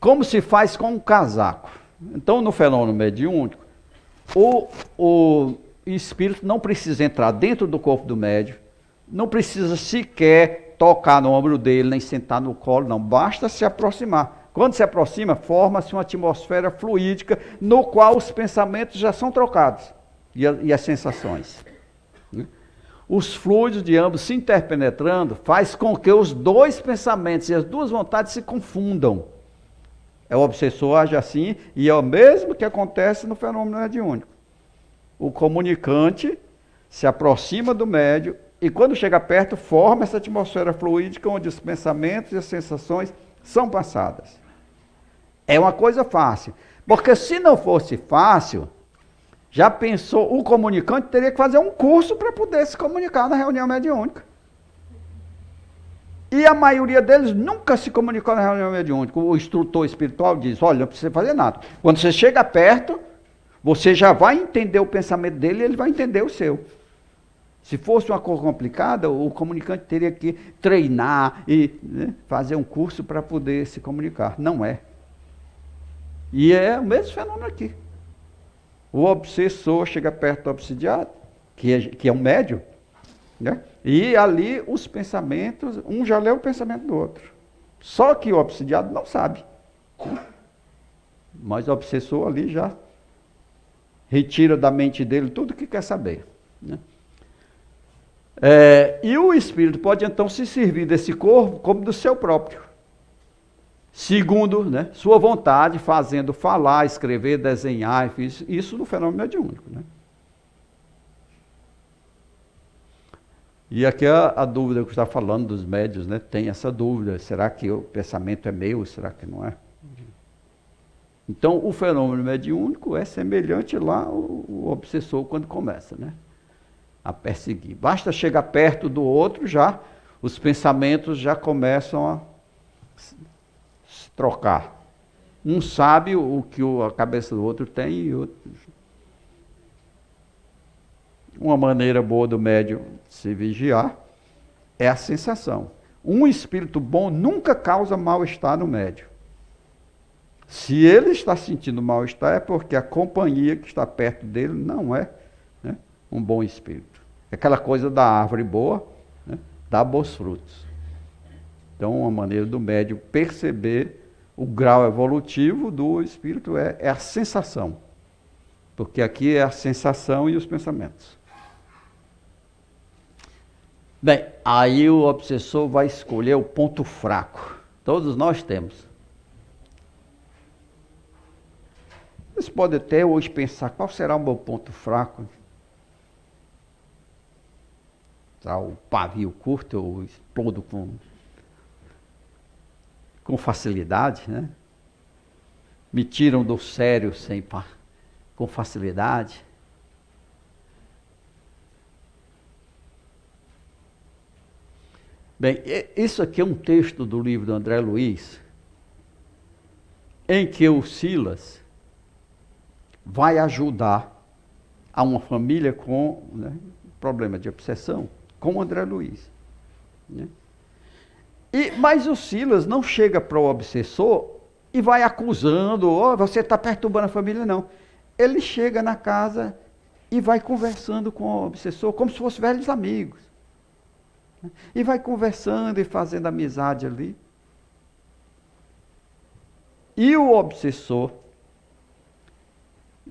Como se faz com um casaco. Então, no fenômeno mediúnico, o espírito não precisa entrar dentro do corpo do médium, não precisa sequer tocar no ombro dele, nem sentar no colo, não. Basta se aproximar. Quando se aproxima, forma-se uma atmosfera fluídica no qual os pensamentos já são trocados e as sensações. Os fluidos de ambos se interpenetrando faz com que os dois pensamentos e as duas vontades se confundam. O obsessor age assim e é o mesmo que acontece no fenômeno mediúnico. O comunicante se aproxima do médium e quando chega perto forma essa atmosfera fluídica onde os pensamentos e as sensações são passadas. É uma coisa fácil, porque se não fosse fácil, já pensou, o comunicante teria que fazer um curso para poder se comunicar na reunião mediúnica. E a maioria deles nunca se comunicou na reunião mediúnica. O instrutor espiritual diz, olha, não precisa fazer nada. Quando você chega perto, você já vai entender o pensamento dele e ele vai entender o seu. Se fosse uma coisa complicada, o comunicante teria que treinar e fazer um curso para poder se comunicar. Não é. E é o mesmo fenômeno aqui. O obsessor chega perto do obsidiado, que é um médium, né? E ali os pensamentos, um já lê o pensamento do outro. Só que o obsidiado não sabe. Mas o obsessor ali já retira da mente dele tudo o que quer saber. Né? E o espírito pode então se servir desse corpo como do seu próprio. Segundo, né, sua vontade, fazendo falar, escrever, desenhar, isso no fenômeno mediúnico. Né? E aqui a dúvida que está falando dos médiuns, né, tem essa dúvida, será que o pensamento é meu, será que não é? Então, o fenômeno mediúnico é semelhante lá ao obsessor quando começa, né, a perseguir. Basta chegar perto do outro, já os pensamentos já começam a trocar. Um sabe o que a cabeça do outro tem e outro. Uma maneira boa do médium se vigiar é a sensação. Um espírito bom nunca causa mal-estar no médium. Se ele está sentindo mal-estar é porque a companhia que está perto dele não é, né, um bom espírito. É aquela coisa da árvore boa, né, dá bons frutos. Então, uma maneira do médium perceber o grau evolutivo do espírito é a sensação. Porque aqui é a sensação e os pensamentos. Bem, aí o obsessor vai escolher o ponto fraco. Todos nós temos. Você pode até hoje pensar, qual será o meu ponto fraco? Será o pavio curto, eu explodo com facilidade, né? Me tiram do sério com facilidade. Bem, isso aqui é um texto do livro do André Luiz, em que o Silas vai ajudar a uma família com, né, problema de obsessão, com o André Luiz. Né? Mas o Silas não chega para o obsessor e vai acusando, você está perturbando a família, não. Ele chega na casa e vai conversando com o obsessor como se fossem velhos amigos. E vai conversando e fazendo amizade ali. E o obsessor,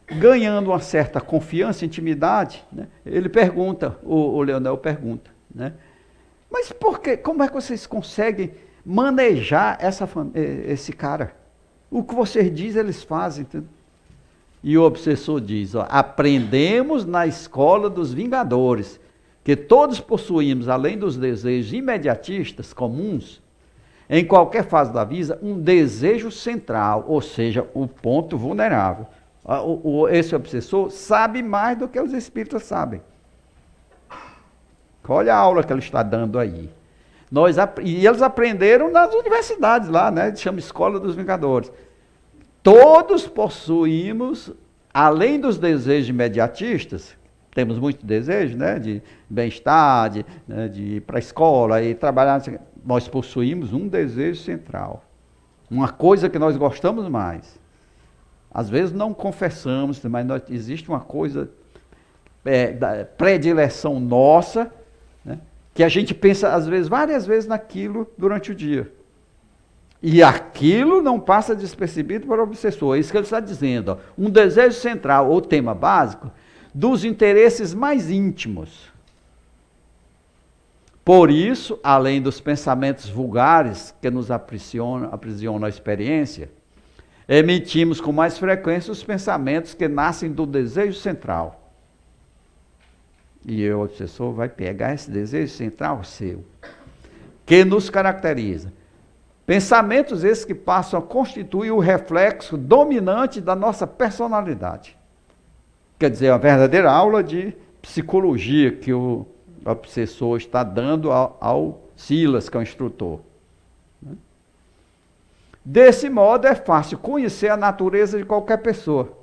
ganhando uma certa confiança, intimidade, né? Ele pergunta, o Leonel pergunta, né? Mas por quê? Como é que vocês conseguem manejar esse cara? O que vocês dizem, eles fazem. Entendeu? E o obsessor diz, ó, aprendemos na escola dos Vingadores, que todos possuímos, além dos desejos imediatistas comuns, em qualquer fase da vida, um desejo central, ou seja, o ponto vulnerável. Esse obsessor sabe mais do que os espíritas sabem. Olha a aula que ele está dando aí. E eles aprenderam nas universidades lá, né? Chama Escola dos Vingadores. Todos possuímos, além dos desejos imediatistas, temos muito desejo, né? De bem-estar, de ir para a escola e trabalhar. Nós possuímos um desejo central. Uma coisa que nós gostamos mais. Às vezes não confessamos, mas existe uma coisa, da predileção nossa, né, que a gente pensa, às vezes, várias vezes naquilo durante o dia. E aquilo não passa despercebido para o obsessor. É isso que ele está dizendo. Ó. Um desejo central, ou tema básico, dos interesses mais íntimos. Por isso, além dos pensamentos vulgares que nos aprisionam a experiência, emitimos com mais frequência os pensamentos que nascem do desejo central. E o obsessor vai pegar esse desejo central seu, que nos caracteriza. Pensamentos esses que passam a constituir o reflexo dominante da nossa personalidade. Quer dizer, uma verdadeira aula de psicologia que o obsessor está dando ao Silas, que é o instrutor. Desse modo, é fácil conhecer a natureza de qualquer pessoa.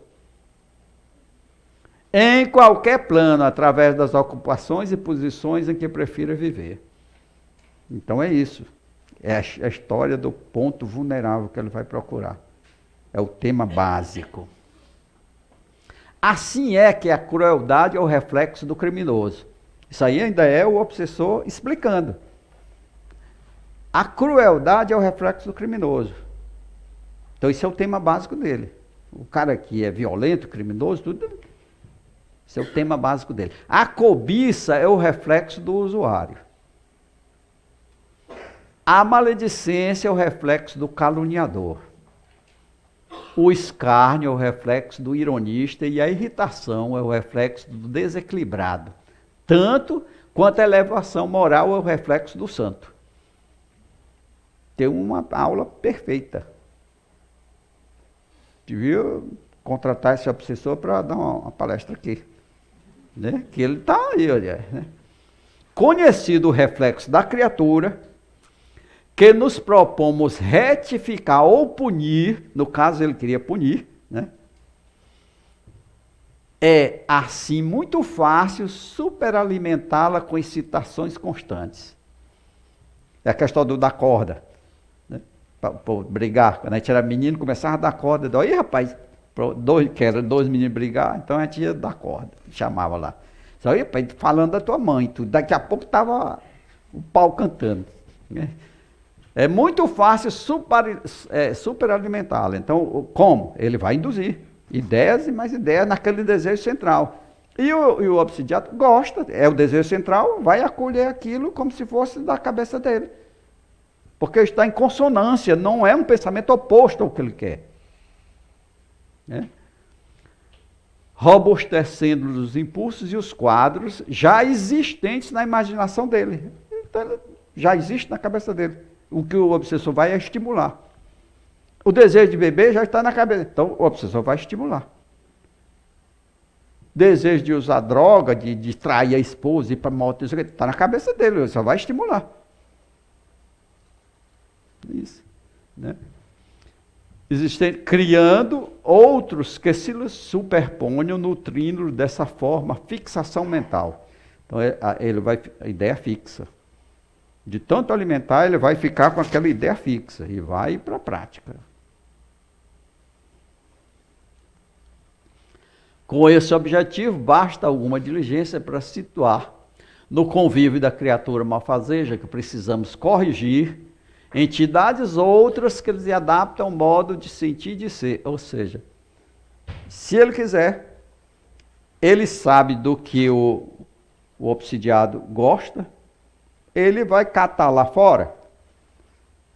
Em qualquer plano, através das ocupações e posições em que prefira viver. Então é isso. É a história do ponto vulnerável que ele vai procurar. É o tema básico. Assim é que a crueldade é o reflexo do criminoso. Isso aí ainda é o obsessor explicando. A crueldade é o reflexo do criminoso. Então esse é o tema básico dele. O cara que é violento, criminoso, tudo, esse é o tema básico dele. A cobiça é o reflexo do usuário. A maledicência é o reflexo do caluniador. O escárnio é o reflexo do ironista e a irritação é o reflexo do desequilibrado. Tanto quanto a elevação moral é o reflexo do santo. Tem uma aula perfeita. Devia contratar esse obsessor para dar uma palestra aqui. Né? Que ele está aí, olha. Né? Conhecido o reflexo da criatura, que nos propomos retificar ou punir, no caso ele queria punir, né? É assim muito fácil superalimentá-la com excitações constantes. É a questão da corda. Né? Para brigar. Quando a gente era menino, começava a dar corda. Aí, rapaz, dois meninos brigar, então a gente ia dar corda. Chamava lá. Só ia falando da tua mãe. Tudo. Daqui a pouco estava o pau cantando. Né? É muito fácil superalimentá-la. Então, como? Ele vai induzir ideias e mais ideias naquele desejo central. E o obsidiado gosta, é o desejo central, vai acolher aquilo como se fosse da cabeça dele. Porque está em consonância, não é um pensamento oposto ao que ele quer. Né? Robustecendo os impulsos e os quadros já existentes na imaginação dele. Então, já existe na cabeça dele. O que o obsessor vai é estimular. O desejo de beber já está na cabeça. Então, o obsessor vai estimular. Desejo de usar droga, de trair a esposa, ir para moto, está na cabeça dele, ele só vai estimular. Isso. Né? Criando outros que se superponham, nutrindo dessa forma fixação mental. Então, a ideia fixa. De tanto alimentar, ele vai ficar com aquela ideia fixa e vai para a prática. Com esse objetivo, basta alguma diligência para situar no convívio da criatura malfazeja, que precisamos corrigir, entidades outras que eles adaptam ao modo de sentir e de ser. Ou seja, se ele quiser, ele sabe do que o obsidiado gosta, ele vai catar lá fora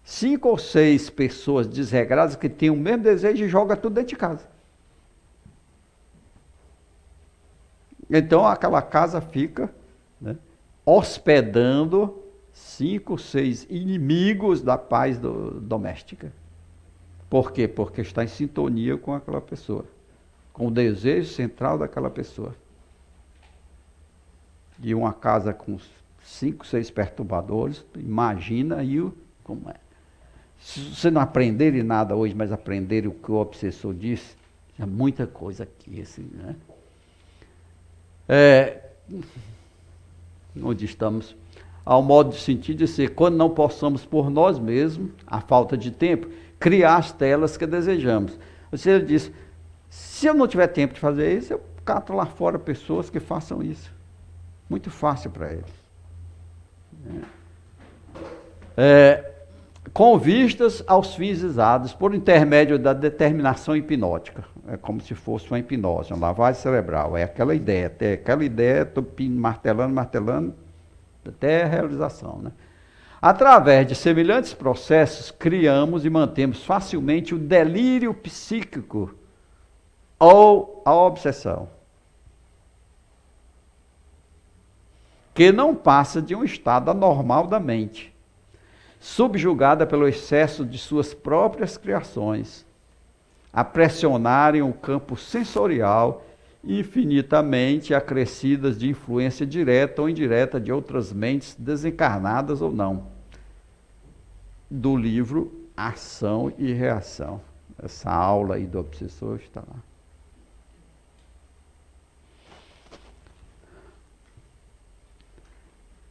5 ou 6 pessoas desregradas que têm o mesmo desejo e joga tudo dentro de casa. Então aquela casa fica, né, hospedando 5, 6 inimigos da paz doméstica. Por quê? Porque está em sintonia com aquela pessoa, com o desejo central daquela pessoa. E uma casa com 5, 6 perturbadores, imagina aí como é. Se você não aprenderem nada hoje, mas aprenderem o que o obsessor disse, é muita coisa aqui, assim, né? Onde estamos? Ao modo de sentir de ser, quando não possamos por nós mesmos, a falta de tempo, criar as telas que desejamos. Ou seja, ele diz, se eu não tiver tempo de fazer isso, eu cato lá fora pessoas que façam isso. Muito fácil para eles. Com vistas aos fins visados, por intermédio da determinação hipnótica. É como se fosse uma hipnose, uma lavagem cerebral. É aquela ideia, estou martelando, até a realização, né? Através de semelhantes processos, criamos e mantemos facilmente o delírio psíquico ou a obsessão, que não passa de um estado anormal da mente, subjugada pelo excesso de suas próprias criações, a pressionarem o campo sensorial infinitamente acrescidas de influência direta ou indireta de outras mentes desencarnadas ou não. Do livro Ação e Reação. Essa aula aí do obsessor está lá.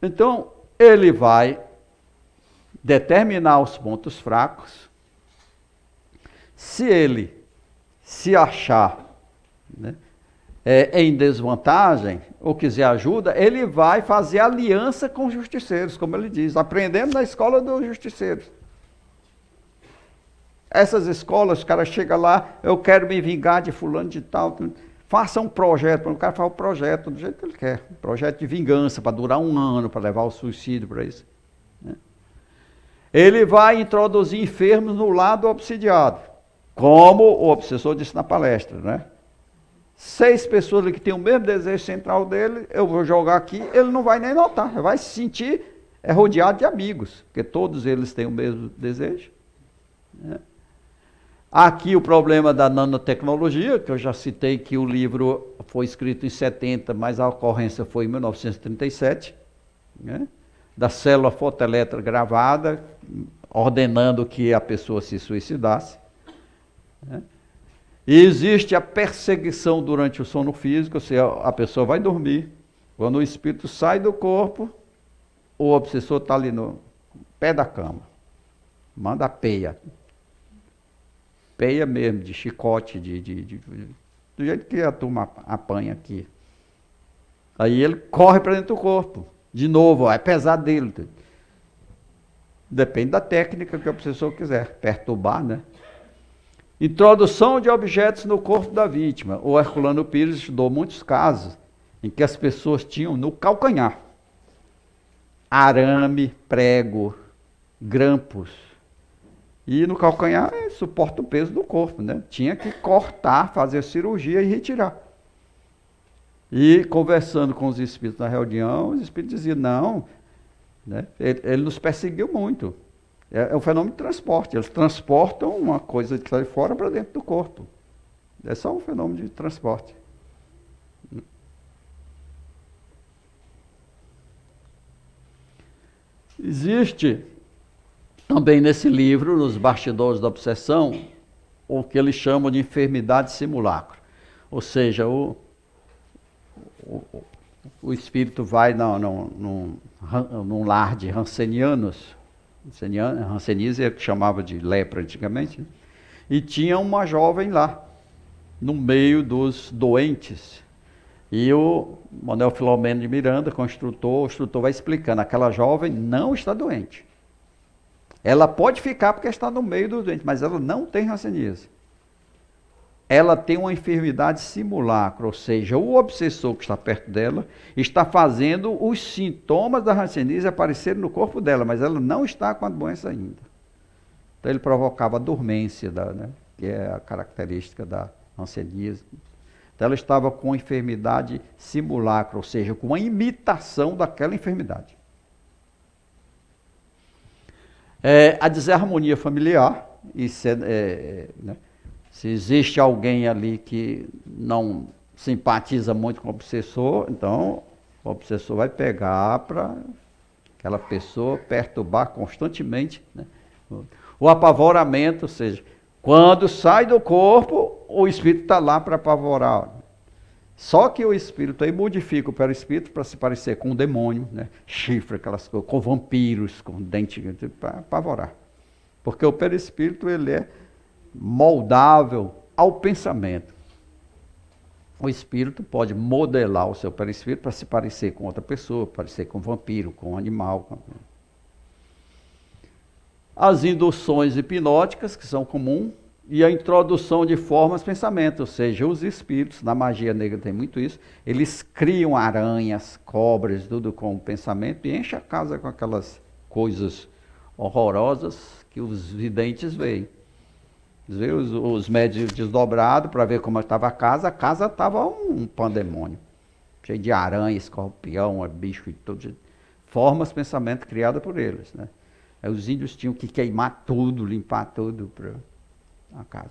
Então, ele vai determinar os pontos fracos. Se ele se achar, né, em desvantagem, ou quiser ajuda, ele vai fazer aliança com os justiceiros, como ele diz, aprendendo na escola dos justiceiros. Essas escolas, o cara chega lá, eu quero me vingar de fulano de tal, faça um projeto, o cara faz o projeto do jeito que ele quer, um projeto de vingança, para durar 1 ano, para levar ao suicídio, para isso. Né? Ele vai introduzir enfermos no lado obsidiado, como o obsessor disse na palestra, né? 6 pessoas ali que têm o mesmo desejo central dele, eu vou jogar aqui, ele não vai nem notar, ele vai se sentir rodeado de amigos, porque todos eles têm o mesmo desejo. Né? Aqui o problema da nanotecnologia, que eu já citei que o livro foi escrito em 70, mas a ocorrência foi em 1937, né? Da célula fotoelétrica gravada, ordenando que a pessoa se suicidasse. Né? E existe a perseguição durante o sono físico, ou seja, a pessoa vai dormir, quando o espírito sai do corpo, o obsessor está ali no pé da cama, manda peia mesmo, de chicote, do jeito que a turma apanha aqui. Aí ele corre para dentro do corpo, de novo, é pesado dele. Depende da técnica que o obsessor quiser, perturbar, né? Introdução de objetos no corpo da vítima. O Herculano Pires estudou muitos casos em que as pessoas tinham no calcanhar arame, prego, grampos. E no calcanhar suporta o peso do corpo, né? Tinha que cortar, fazer cirurgia e retirar. E conversando com os espíritos na reunião, os espíritos diziam, não, né? Ele nos perseguiu muito. É um fenômeno de transporte. Eles transportam uma coisa que sai de fora para dentro do corpo. É só um fenômeno de transporte. Existe também nesse livro, nos bastidores da obsessão, o que eles chamam de enfermidade simulacro. Ou seja, o espírito vai num lar de rancenianos, Hanseníase é que chamava de lepra antigamente, né? E tinha uma jovem lá, no meio dos doentes, E o Manuel Filomeno de Miranda, com o instrutor vai explicando, aquela jovem não está doente. Ela pode ficar porque está no meio dos doentes, mas ela não tem hanseníase. Ela tem uma enfermidade simulacra, ou seja, o obsessor que está perto dela está fazendo os sintomas da hanseníase aparecerem no corpo dela, mas ela não está com a doença ainda. Então ele provocava a dormência, né, que é a característica da hanseníase. Então ela estava com uma enfermidade simulacra, ou seja, com uma imitação daquela enfermidade. A desarmonia familiar, isso né? Se existe alguém ali que não simpatiza muito com o obsessor, então o obsessor vai pegar para aquela pessoa perturbar constantemente, né? O apavoramento, ou seja, quando sai do corpo, o espírito está lá para apavorar. Só que o espírito aí modifica o perispírito para se parecer com um demônio, né? Chifre, aquelas coisas, com vampiros, com dente, para apavorar. Porque o perispírito ele é moldável ao pensamento. O espírito pode modelar o seu perispírito para se parecer com outra pessoa, parecer com um vampiro, com um animal. As induções hipnóticas, que são comuns, e a introdução de formas de pensamento, ou seja, os espíritos, na magia negra tem muito isso, eles criam aranhas, cobras, tudo com o pensamento, e enchem a casa com aquelas coisas horrorosas que os videntes veem. Os médios desdobrados para ver como estava a casa estava um pandemônio, cheio de aranha, escorpião, bicho e tudo, formas de pensamento criadas por eles, né? Aí os índios tinham que queimar tudo, limpar tudo para a casa.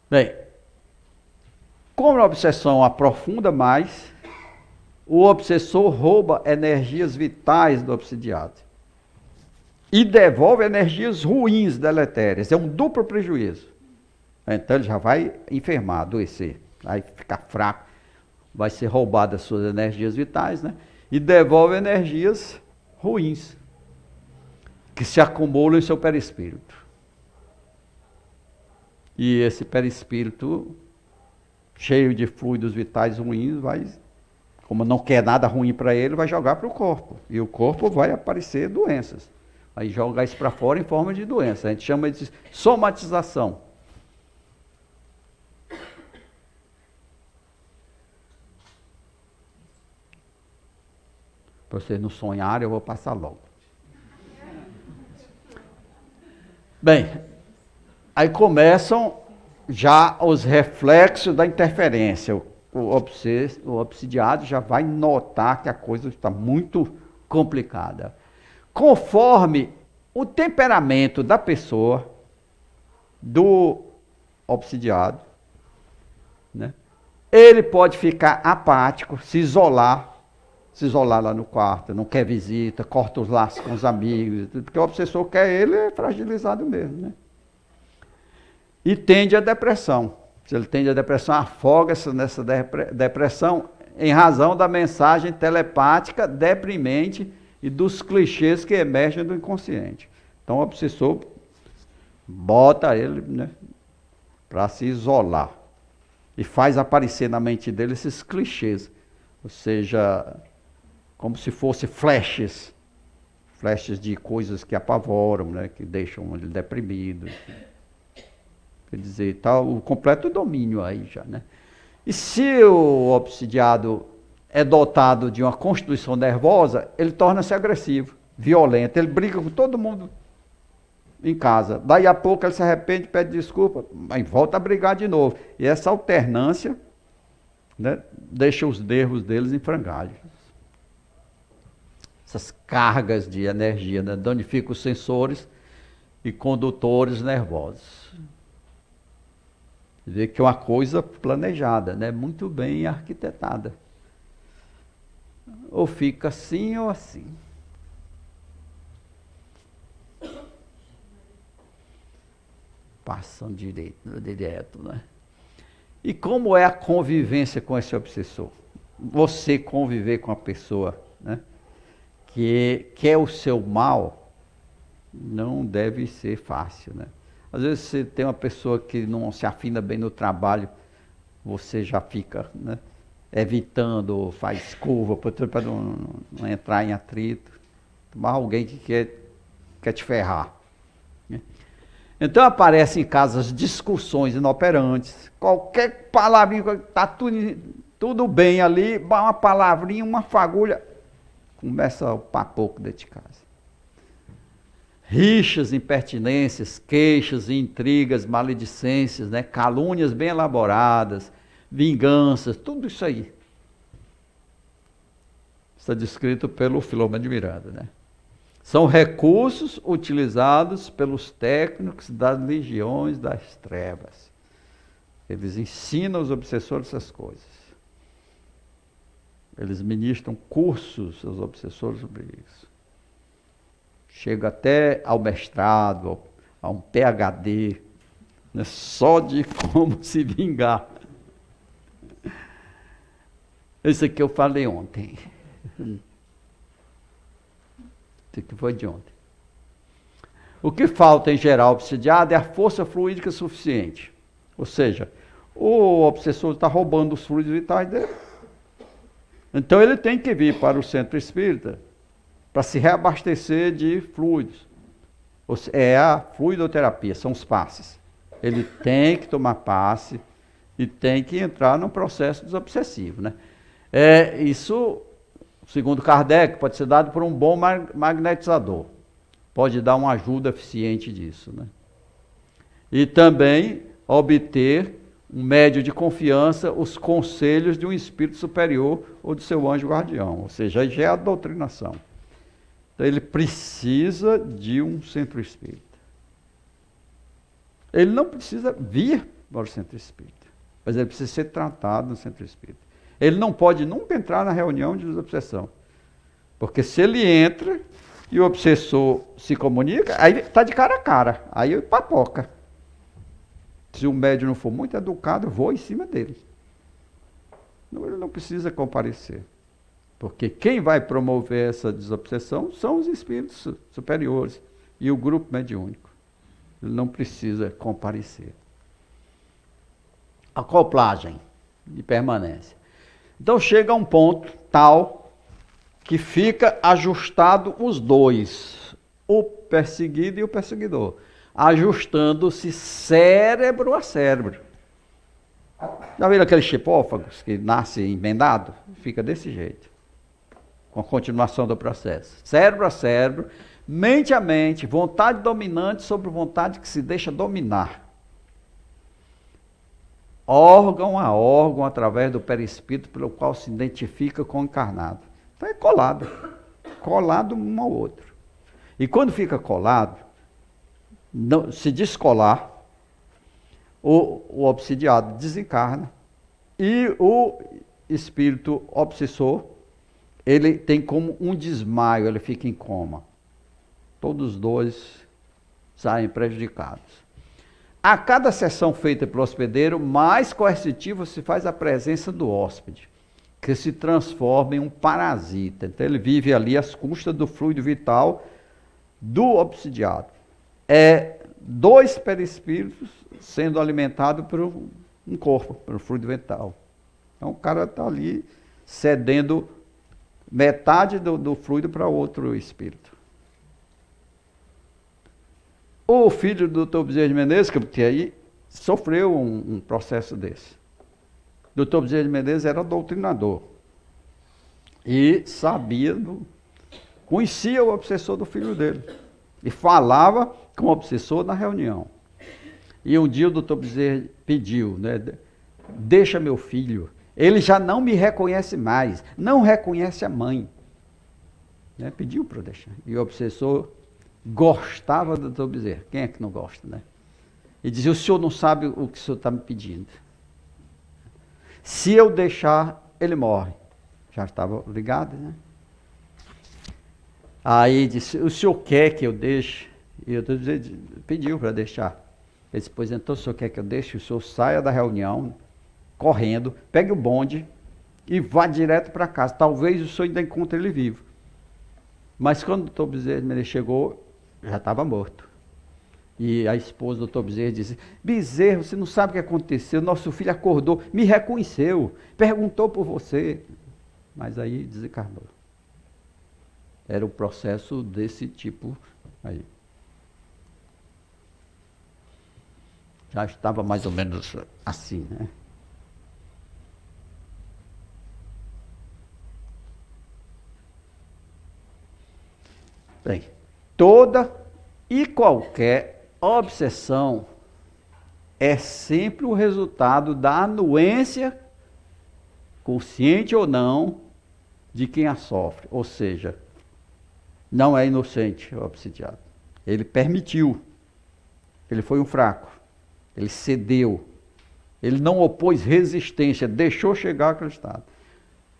Bem, como a obsessão aprofunda mais, o obsessor rouba energias vitais do obsidiado e devolve energias ruins, deletérias. É um duplo prejuízo. Então ele já vai enfermar, adoecer, vai ficar fraco, vai ser roubado as suas energias vitais, né? E devolve energias ruins que se acumulam em seu perispírito. E esse perispírito, cheio de fluidos vitais ruins, vai, como não quer nada ruim para ele, vai jogar para o corpo. E o corpo vai aparecer doenças. Aí joga isso para fora em forma de doença. A gente chama de somatização. Para vocês não sonharem, eu vou passar logo. Bem, aí começam já os reflexos da interferência. O obsidiado já vai notar que a coisa está muito complicada. Conforme o temperamento da pessoa, do obsidiado, né, ele pode ficar apático, se isolar lá no quarto, não quer visita, corta os laços com os amigos, porque o obsessor quer ele fragilizado mesmo, né? E tende à depressão. Se ele tende à depressão, afoga-se nessa depressão em razão da mensagem telepática deprimente e dos clichês que emergem do inconsciente. Então o obsessor bota ele, né, para se isolar e faz aparecer na mente dele esses clichês, ou seja, como se fossem flashes de coisas que apavoram, né, que deixam ele deprimido. Quer dizer, está o completo domínio aí já, né? E se o obsidiado é dotado de uma constituição nervosa, ele torna-se agressivo, violento, ele briga com todo mundo em casa. Daí a pouco ele se arrepende, pede desculpa, mas volta a brigar de novo. E essa alternância, né, deixa os nervos deles em frangalhos. Essas cargas de energia, né, danificam os sensores e condutores nervosos. Quer dizer que é uma coisa planejada, né, muito bem arquitetada. Ou fica assim ou assim. Passando direto, né? E como é a convivência com esse obsessor? Você conviver com a pessoa, né, que quer o seu mal, não deve ser fácil, né? Às vezes você tem uma pessoa que não se afina bem no trabalho, você já fica, né, evitando, faz curva para não entrar em atrito. Mas alguém que quer te ferrar. Né? Então aparecem em casa as discussões inoperantes. Qualquer palavrinha, está tudo bem ali, uma palavrinha, uma fagulha, começa o papoco dentro de casa. Rixas, impertinências, queixas, intrigas, maledicências, né? Calúnias bem elaboradas, vinganças, tudo isso aí. Está descrito pelo Filomeno de Miranda, né? São recursos utilizados pelos técnicos das legiões das trevas. Eles ensinam os obsessores essas coisas. Eles ministram cursos aos obsessores sobre isso. Chega até ao mestrado, a um PhD, né, só de como se vingar. Isso aqui eu falei ontem. Isso aqui foi de ontem. O que falta em geral ao obsidiado é a força fluídica suficiente. Ou seja, o obsessor está roubando os fluidos vitais dele. Então ele tem que vir para o centro espírita para se reabastecer de fluidos. É a fluidoterapia, são os passes. Ele tem que tomar passe e tem que entrar num processo desobsessivo, né? Isso, segundo Kardec, pode ser dado por um bom magnetizador. Pode dar uma ajuda eficiente disso, né? E também obter um médio de confiança, os conselhos de um espírito superior ou de seu anjo guardião. Ou seja, aí já é a doutrinação. Então ele precisa de um centro espírita. Ele não precisa vir para o centro espírita, mas ele precisa ser tratado no centro espírita. Ele não pode nunca entrar na reunião de desobsessão, porque se ele entra e o obsessor se comunica, aí está de cara a cara, aí papoca. Se o médium não for muito educado, vou em cima dele. Ele não precisa comparecer. Porque quem vai promover essa desobsessão são os espíritos superiores e o grupo mediúnico. Ele não precisa comparecer. Acoplagem de permanência. Então chega a um ponto tal que fica ajustado os dois, o perseguido e o perseguidor, ajustando-se cérebro a cérebro. Já viram aqueles chipófagos que nascem emendado? Fica desse jeito, com a continuação do processo. Cérebro a cérebro, mente a mente, vontade dominante sobre vontade que se deixa dominar. Órgão a órgão, através do perispírito, pelo qual se identifica com o encarnado. Então é colado um ao outro. E quando fica colado, não, se descolar, o obsidiado desencarna e o espírito obsessor, ele tem como um desmaio, ele fica em coma. Todos os dois saem prejudicados. A cada sessão feita pelo hospedeiro, mais coercitiva se faz a presença do hóspede, que se transforma em um parasita. Então ele vive ali às custas do fluido vital do obsidiado. Dois perispíritos sendo alimentados por um corpo, pelo fluido vital. Então o cara está ali cedendo metade do fluido para outro espírito. O filho do Dr. Bezerra de Menezes, que aí sofreu um processo desse. O Dr. Bezerra de Menezes era doutrinador. E conhecia o obsessor do filho dele. E falava com o obsessor na reunião. E um dia o Dr. Bezerra pediu, né, deixa meu filho, ele já não me reconhece mais, não reconhece a mãe. Né, pediu para eu deixar. E o obsessor gostava do Dr. Bezerra. Quem é que não gosta, né? E dizia, o senhor não sabe o que o senhor está me pedindo. Se eu deixar, ele morre. Já estava ligado, né? Aí disse, o senhor quer que eu deixe? E eu pediu para deixar. Ele disse, pois então o senhor quer que eu deixe? O senhor saia da reunião, correndo, pegue o bonde e vá direto para casa. Talvez o senhor ainda encontre ele vivo. Mas quando o Dr. Bezerra chegou, já estava morto. E a esposa do doutor Bezerra disse: Bezerra, você não sabe o que aconteceu, nosso filho acordou, me reconheceu, perguntou por você. Mas aí desencarnou. Era o processo desse tipo aí. Já estava mais ou menos assim, né? Bem, toda e qualquer obsessão é sempre o resultado da anuência, consciente ou não, de quem a sofre. Ou seja, não é inocente o obsidiado. Ele permitiu. Ele foi um fraco. Ele cedeu. Ele não opôs resistência, deixou chegar àquele estado.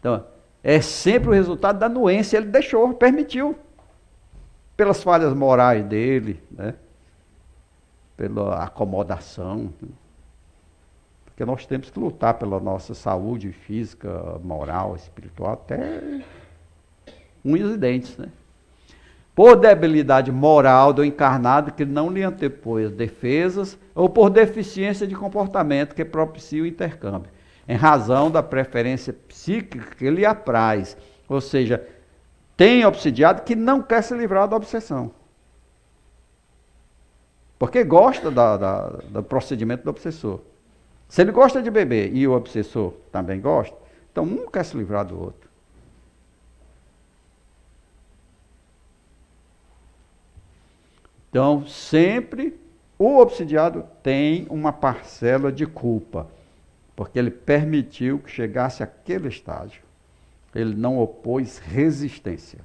Então, é sempre o resultado da anuência. Ele deixou, permitiu. Pelas falhas morais dele, né? Pela acomodação. Porque nós temos que lutar pela nossa saúde física, moral, espiritual, até unhas e dentes, né? Por debilidade moral do encarnado que não lhe antepôs as defesas, ou por deficiência de comportamento que propicia o intercâmbio, em razão da preferência psíquica que lhe apraz. Ou seja, tem obsidiado que não quer se livrar da obsessão. Porque gosta do procedimento do obsessor. Se ele gosta de beber e o obsessor também gosta, então um quer se livrar do outro. Então, sempre o obsidiado tem uma parcela de culpa, porque ele permitiu que chegasse àquele estágio. Ele não opôs resistência.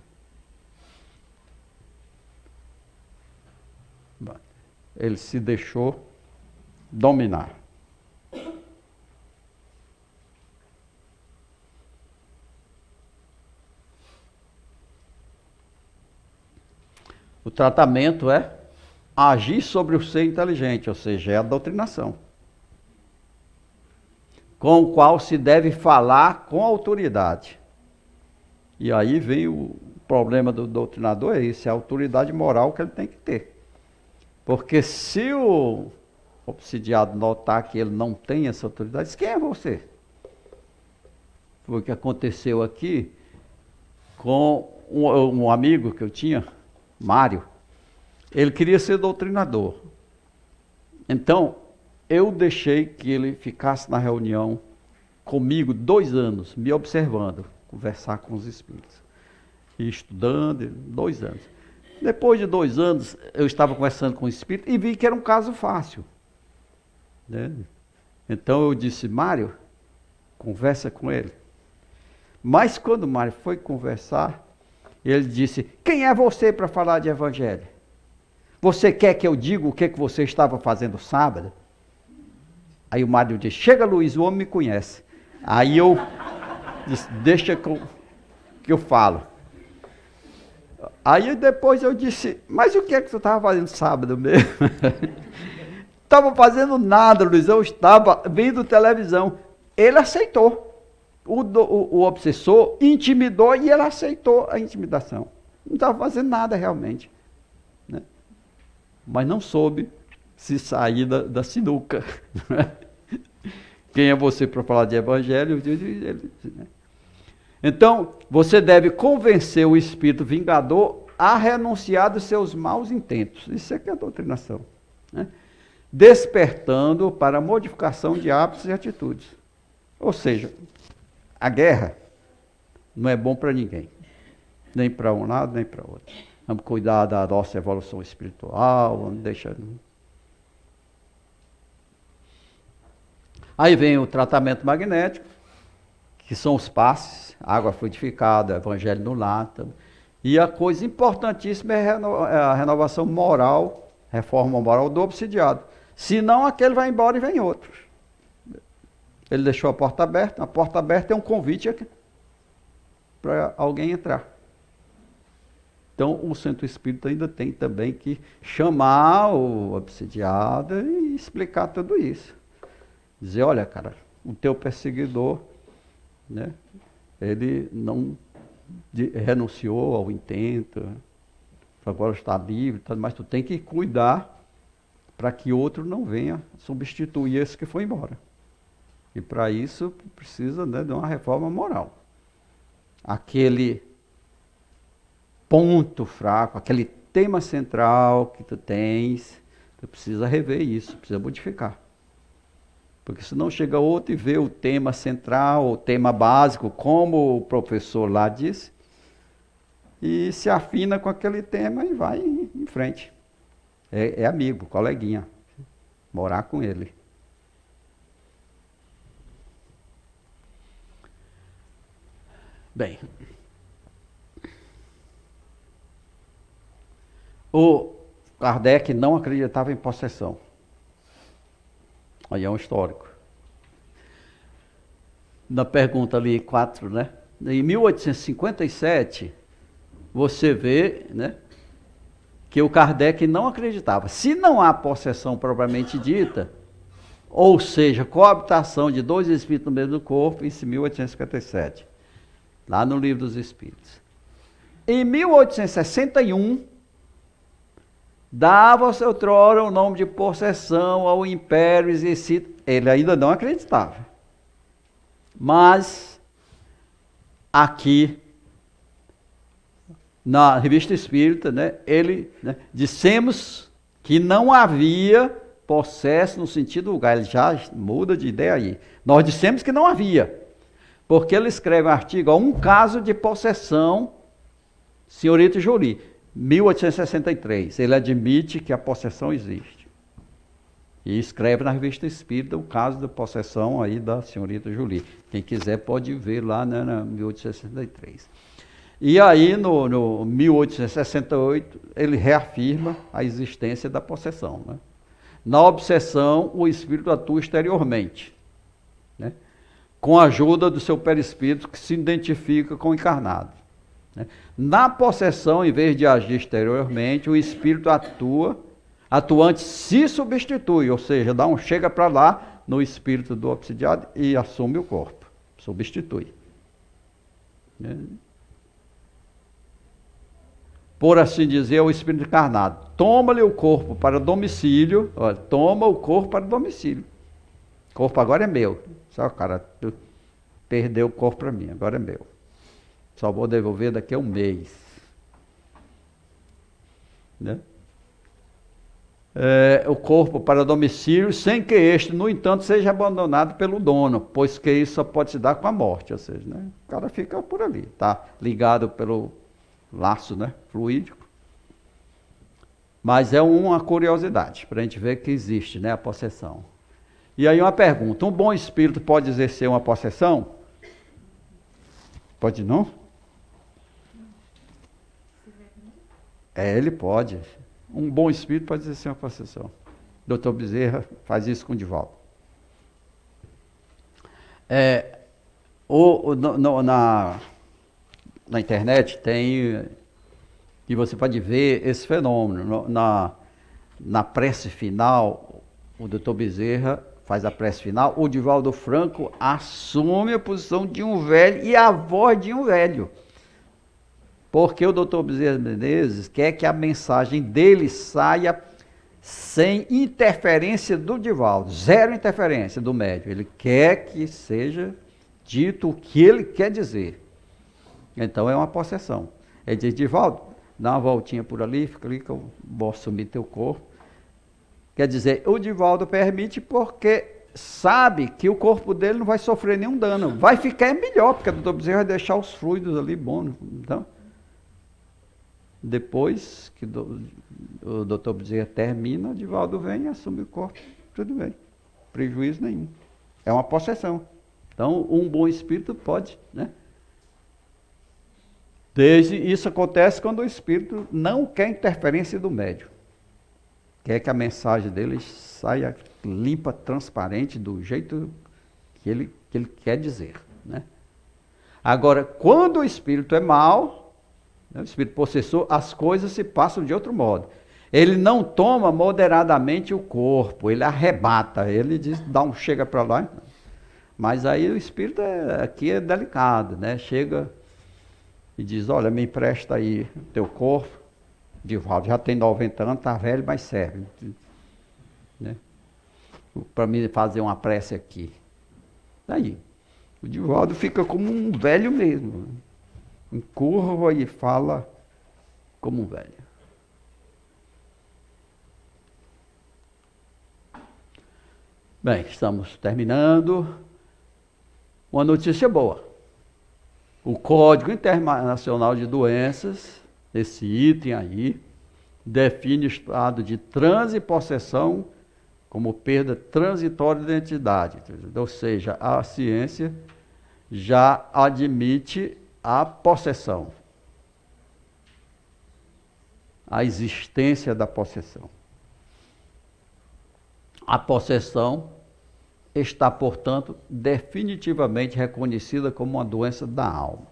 Ele se deixou dominar. O tratamento é agir sobre o ser inteligente, ou seja, é a doutrinação, com o qual se deve falar com autoridade. E aí vem o problema do doutrinador, é isso, é a autoridade moral que ele tem que ter. Porque se o obsidiado notar que ele não tem essa autoridade, diz: quem é você? Foi o que aconteceu aqui com um amigo que eu tinha, Mário. Ele queria ser doutrinador. Então, eu deixei que ele ficasse na reunião comigo 2 anos, me observando, conversar com os espíritos. E estudando, 2 anos. Depois de 2 anos, eu estava conversando com o espírito e vi que era um caso fácil. Né? Então eu disse: Mário, conversa com ele. Mas quando o Mário foi conversar, ele disse: quem é você para falar de evangelho? Você quer que eu diga o que você estava fazendo sábado? Aí o Mário disse: chega, Luiz, o homem me conhece. Aí eu disse: deixa que eu falo. Aí depois eu disse: mas o que é que você estava fazendo sábado mesmo? Estava fazendo nada, Luiz, eu estava vendo televisão. Ele aceitou. O obsessor intimidou e ele aceitou a intimidação. Não estava fazendo nada realmente. Né? Mas não soube se sair da sinuca. Quem é você para falar de evangelho? Então, você deve convencer o espírito vingador a renunciar dos seus maus intentos. Isso é que é a doutrinação. Né? Despertando para a modificação de hábitos e atitudes. Ou seja, a guerra não é bom para ninguém. Nem para um lado, nem para outro. Vamos cuidar da nossa evolução espiritual, vamos deixar... Aí vem o tratamento magnético, que são os passes, água fluidificada, evangelho no lar. E a coisa importantíssima é a renovação moral, reforma moral do obsidiado. Senão aquele vai embora e vem outros. Ele deixou a porta aberta é um convite para alguém entrar. Então o centro espírita ainda tem também que chamar o obsidiado e explicar tudo isso. Dizer: olha, cara, o teu perseguidor, né, ele não renunciou ao intento, agora está livre, mas tu tem que cuidar para que outro não venha substituir esse que foi embora. E para isso precisa, né, de uma reforma moral. Aquele ponto fraco, aquele tema central que tu tens, tu precisa rever isso, precisa modificar. Porque senão chega outro e vê o tema central, o tema básico, como o professor lá disse, e se afina com aquele tema e vai em frente. É amigo, coleguinha, morar com ele. Bem, o Kardec não acreditava em possessão. Aí é um histórico. Na pergunta ali 4, né? Em 1857, você vê, né, que o Kardec não acreditava. Se não há possessão propriamente dita, ou seja, coabitação de dois espíritos no mesmo corpo, isso em 1857, lá no Livro dos Espíritos. Em 1861, dava-se outrora o nome de possessão ao império exercido. Ele ainda não acreditava. Mas, aqui, na Revista Espírita, né, dissemos que não havia possesso no sentido vulgar. Ele já muda de ideia aí. Nós dissemos que não havia. Porque ele escreve um artigo, um caso de possessão, senhorita Jolie, 1863. Ele admite que a possessão existe. E escreve na Revista Espírita o caso da possessão aí da senhorita Jolie. Quem quiser pode ver lá, né, na 1863. E aí, no 1868, ele reafirma a existência da possessão, né? Na obsessão, o espírito atua exteriormente, né, com a ajuda do seu perispírito que se identifica com o encarnado, né? Na possessão, em vez de agir exteriormente, o espírito atuante se substitui, ou seja, chega para lá no espírito do obsidiado e assume o corpo, substitui, né? Por assim dizer, o espírito encarnado toma-lhe o corpo para domicílio, olha, toma o corpo para domicílio. O corpo agora é meu. Só, cara, tu perdeu o corpo para mim, agora é meu. Só vou devolver daqui a um mês. Né? O corpo para domicílio, sem que este, no entanto, seja abandonado pelo dono, pois que isso só pode se dar com a morte. Ou seja, né, o cara fica por ali, tá ligado pelo laço, né, fluídico. Mas é uma curiosidade, para a gente ver que existe, né, a possessão. E aí uma pergunta, um bom espírito pode exercer uma possessão? Pode não? Ele pode. Um bom espírito pode exercer uma possessão. Dr. Bezerra faz isso com o Divaldo. Na internet tem, e você pode ver esse fenômeno. Na prece final, o Dr. Bezerra faz a prece final, o Divaldo Franco assume a posição de um velho e a voz de um velho. Porque o Dr. Bezerra Menezes quer que a mensagem dele saia sem interferência do Divaldo, zero interferência do médium. Ele quer que seja dito o que ele quer dizer. Então é uma possessão. Ele diz, Divaldo, dá uma voltinha por ali, fica ali que eu vou assumir teu corpo. Quer dizer, o Divaldo permite porque sabe que o corpo dele não vai sofrer nenhum dano. Vai ficar melhor, porque o Dr. Bezerra vai deixar os fluidos ali bons. Então, depois que o Dr. Bezerra termina, o Divaldo vem e assume o corpo. Tudo bem. Prejuízo nenhum. É uma possessão. Então, um bom espírito pode, né? Isso acontece quando o espírito não quer interferência do médium. Quer que a mensagem dele saia limpa, transparente, do jeito que ele quer dizer, né? Agora, quando o espírito é mau, né, o espírito possessor, as coisas se passam de outro modo. Ele não toma moderadamente o corpo, ele arrebata, ele diz, chega para lá. Mas aí o espírito aqui é delicado, né? Chega e diz, olha, me empresta aí teu corpo. Divaldo já tem 90 anos, está velho, mas serve. né? Para mim fazer uma prece aqui. Aí, o Divaldo fica como um velho mesmo. Encurva e fala como um velho. Bem, estamos terminando. Uma notícia boa. O Código Internacional de Doenças, esse item aí, define o estado de transe e possessão como perda transitória de identidade. Ou seja, a ciência já admite a possessão, a existência da possessão. A possessão está, portanto, definitivamente reconhecida como uma doença da alma.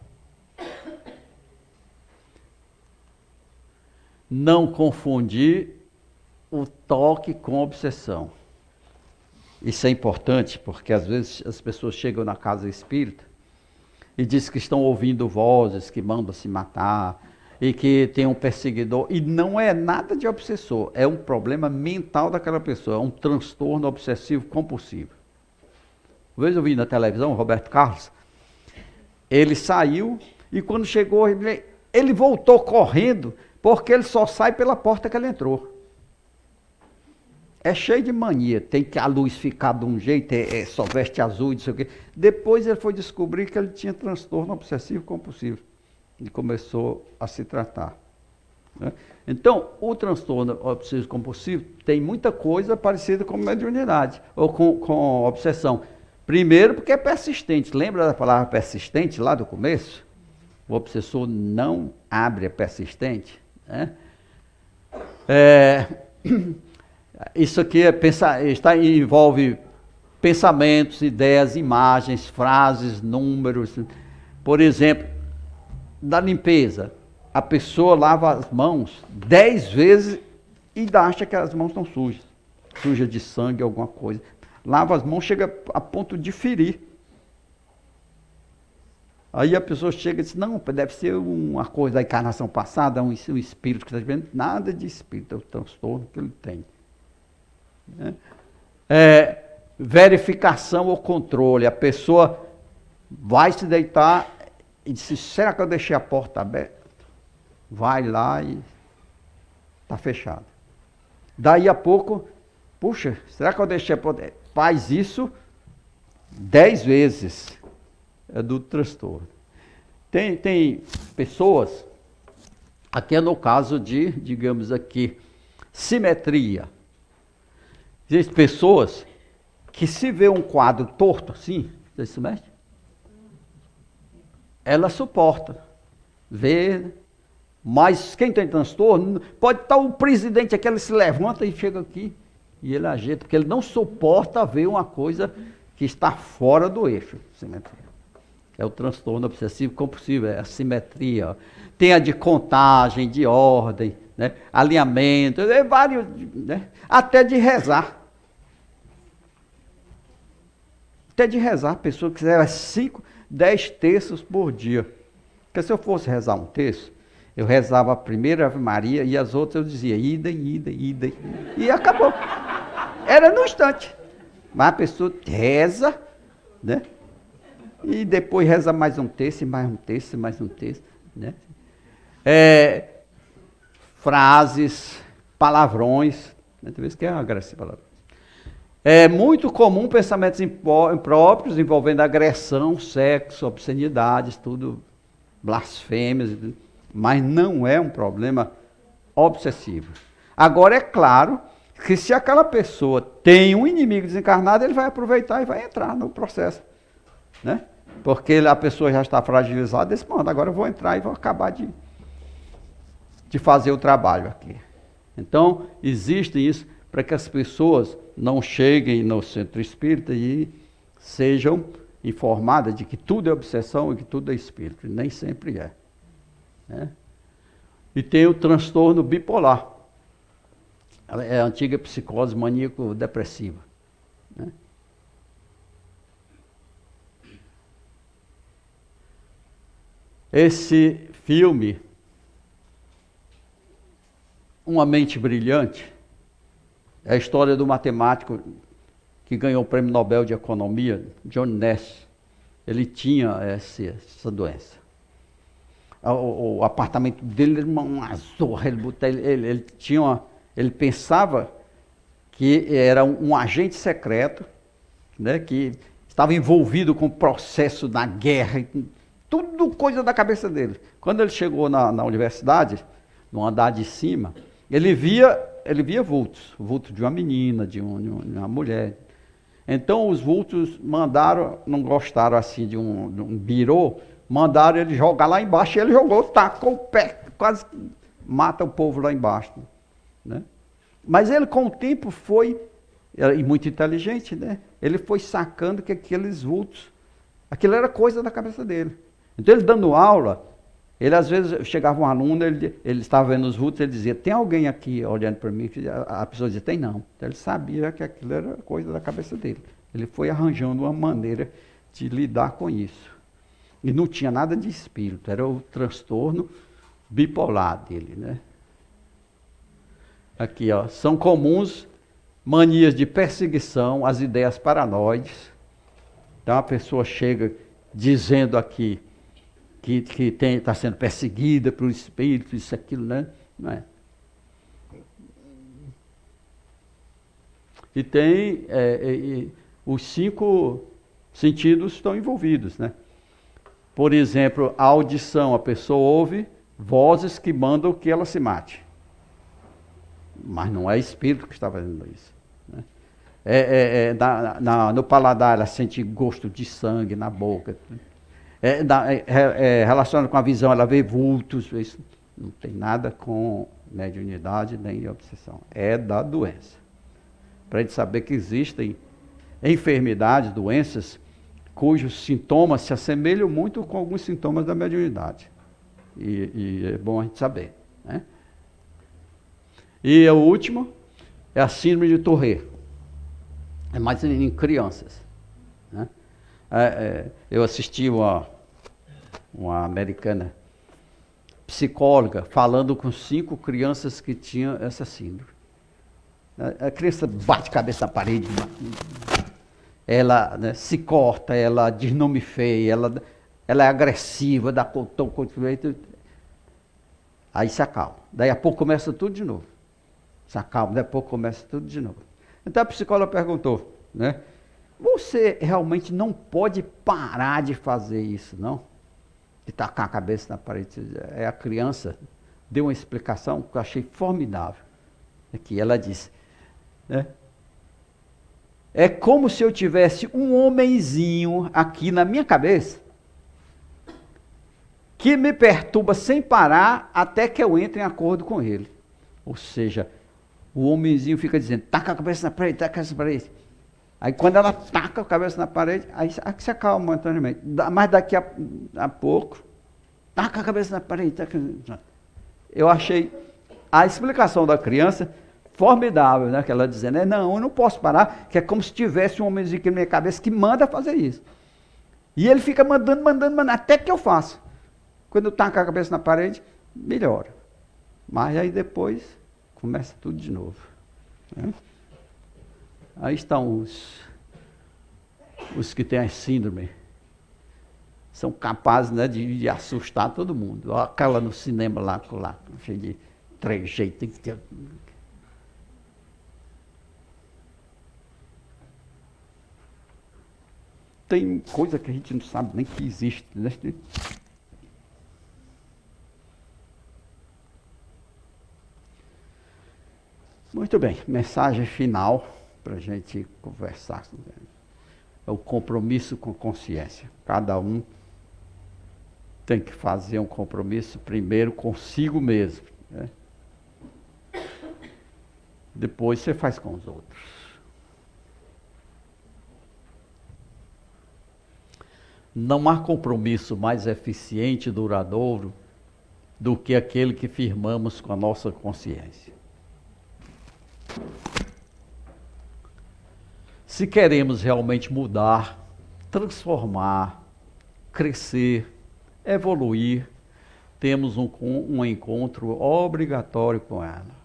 Não confundir o toque com obsessão. Isso é importante, porque às vezes as pessoas chegam na casa espírita e dizem que estão ouvindo vozes que mandam se matar, e que tem um perseguidor, e não é nada de obsessor, é um problema mental daquela pessoa, é um transtorno obsessivo compulsivo. Uma vez eu vi na televisão o Roberto Carlos, ele saiu e quando chegou, ele voltou correndo, porque ele só sai pela porta que ele entrou. É cheio de mania, tem que a luz ficar de um jeito, só veste azul, não sei o quê. Depois ele foi descobrir que ele tinha transtorno obsessivo compulsivo e começou a se tratar, né? Então, o transtorno obsessivo compulsivo tem muita coisa parecida com mediunidade ou com obsessão. Primeiro, porque é persistente. Lembra da palavra persistente lá do começo? O obsessor não abre a persistente, né? Isso aqui envolve pensamentos, ideias, imagens, frases, números. Por exemplo, da limpeza. A pessoa lava as mãos 10 vezes e acha que as mãos estão sujas. Suja de sangue, alguma coisa. Lava as mãos, chega a ponto de ferir. Aí a pessoa chega e diz, não, deve ser uma coisa da encarnação passada, um espírito que está vendo. Nada de espírito, é o transtorno que ele tem. Verificação ou controle. A pessoa vai se deitar e diz, será que eu deixei a porta aberta? Vai lá e está fechado. Daí a pouco, puxa, será que eu deixei a porta? Faz isso 10 vezes. É do transtorno. Tem pessoas, aqui é no caso de, digamos aqui, simetria. Existem pessoas que se vê um quadro torto assim, você se mexe? Ela suporta, vê, mas quem tem transtorno, pode estar o presidente aqui, ele se levanta e chega aqui, e ele ajeita, porque ele não suporta ver uma coisa que está fora do eixo, simetria. É o transtorno obsessivo compulsivo, é a simetria. Tem a de contagem, de ordem, né? Alinhamento, vários, né? Até de rezar. Até de rezar, a pessoa que quiser 5, 10 terços por dia. Porque se eu fosse rezar um terço, eu rezava a primeira Ave Maria e as outras eu dizia idem, idem, idem. E acabou. Era no instante. Mas a pessoa reza, né? E depois reza mais um terço, mais um terço, mais um terço, né? Frases, palavrões, né? Tem vezes que é uma graça palavra. É muito comum pensamentos impróprios envolvendo agressão, sexo, obscenidades, tudo, blasfêmias, mas não é um problema obsessivo. Agora, é claro que se aquela pessoa tem um inimigo desencarnado, ele vai aproveitar e vai entrar no processo, né? Porque a pessoa já está fragilizada, desse modo, agora eu vou entrar e vou acabar de fazer o trabalho aqui. Então, existe isso para que as pessoas não cheguem no centro espírita e sejam informadas de que tudo é obsessão e que tudo é espírito. E nem sempre é, né? E tem o transtorno bipolar. É a antiga psicose maníaco-depressiva, né? Esse filme, Uma Mente Brilhante, É a história do matemático que ganhou o Prêmio Nobel de Economia, John Nash. Ele tinha essa doença. O apartamento dele era uma zorra. Ele pensava que era um agente secreto, né, que estava envolvido com o processo da guerra, tudo coisa da cabeça dele. Quando ele chegou na universidade, no andar de cima, ele via vultos, o vulto de uma menina, de uma mulher. Então os vultos não gostaram assim de um birô, mandaram ele jogar lá embaixo, e ele jogou, tacou o pé, quase mata o povo lá embaixo, né? Mas ele com o tempo e muito inteligente, né? Ele foi sacando que aqueles vultos, aquilo era coisa da cabeça dele. Então ele dando aula, ele às vezes chegava um aluno, ele estava vendo os vultos, ele dizia, tem alguém aqui olhando para mim? A pessoa dizia, tem não. Então ele sabia que aquilo era coisa da cabeça dele. Ele foi arranjando uma maneira de lidar com isso. E não tinha nada de espírito, era o transtorno bipolar dele, né? Aqui, ó, são comuns manias de perseguição, as ideias paranoides. Então a pessoa chega dizendo aqui que está sendo perseguida por espírito, isso, aquilo, né? Não é? E tem os 5 sentidos estão envolvidos, né? Por exemplo, a audição, a pessoa ouve vozes que mandam que ela se mate. Mas não é espírito que está fazendo isso, né? No paladar ela sente gosto de sangue na boca. Relacionado com a visão, ela vê vultos. Isso não tem nada com mediunidade nem obsessão. É da doença. Para a gente saber que existem enfermidades, doenças, cujos sintomas se assemelham muito com alguns sintomas da mediunidade. E é bom a gente saber, né? E o último é a síndrome de Tourette. É mais em crianças, né? Eu assisti uma americana psicóloga falando com 5 crianças que tinham essa síndrome. A criança bate a cabeça na parede, ela, né, se corta, ela diz nome feio, ela é agressiva, dá cotovelo, aí se acalma. Daí a pouco começa tudo de novo. Se acalma, daí a pouco começa tudo de novo. Então a psicóloga perguntou, né? Você realmente não pode parar de fazer isso, não? De tacar a cabeça na parede. A criança deu uma explicação que eu achei formidável. Aqui ela disse, né? É como se eu tivesse um homenzinho aqui na minha cabeça que me perturba sem parar até que eu entre em acordo com ele. Ou seja, o homenzinho fica dizendo, taca a cabeça na parede, taca a cabeça na parede. Aí quando ela taca a cabeça na parede, aí se acalma momentaneamente. Mas daqui a pouco, taca a cabeça na parede. Eu achei a explicação da criança formidável, né? Que ela dizendo, não, eu não posso parar, que é como se tivesse um homenzinho aqui na minha cabeça que manda fazer isso. E ele fica mandando, até que eu faço. Quando eu taco a cabeça na parede, melhora. Mas aí depois começa tudo de novo, né? Aí estão os que têm a síndrome. São capazes, né, de assustar todo mundo. Olha aquela no cinema lá, cheio de trejeito. Tem que ter... Tem coisa que a gente não sabe nem que existe, né? Muito bem, mensagem final para a gente conversar. É o compromisso com consciência. Cada um tem que fazer um compromisso primeiro consigo mesmo, né? Depois você faz com os outros. Não há compromisso mais eficiente e duradouro do que aquele que firmamos com a nossa consciência. Se queremos realmente mudar, transformar, crescer, evoluir, temos um encontro obrigatório com ela.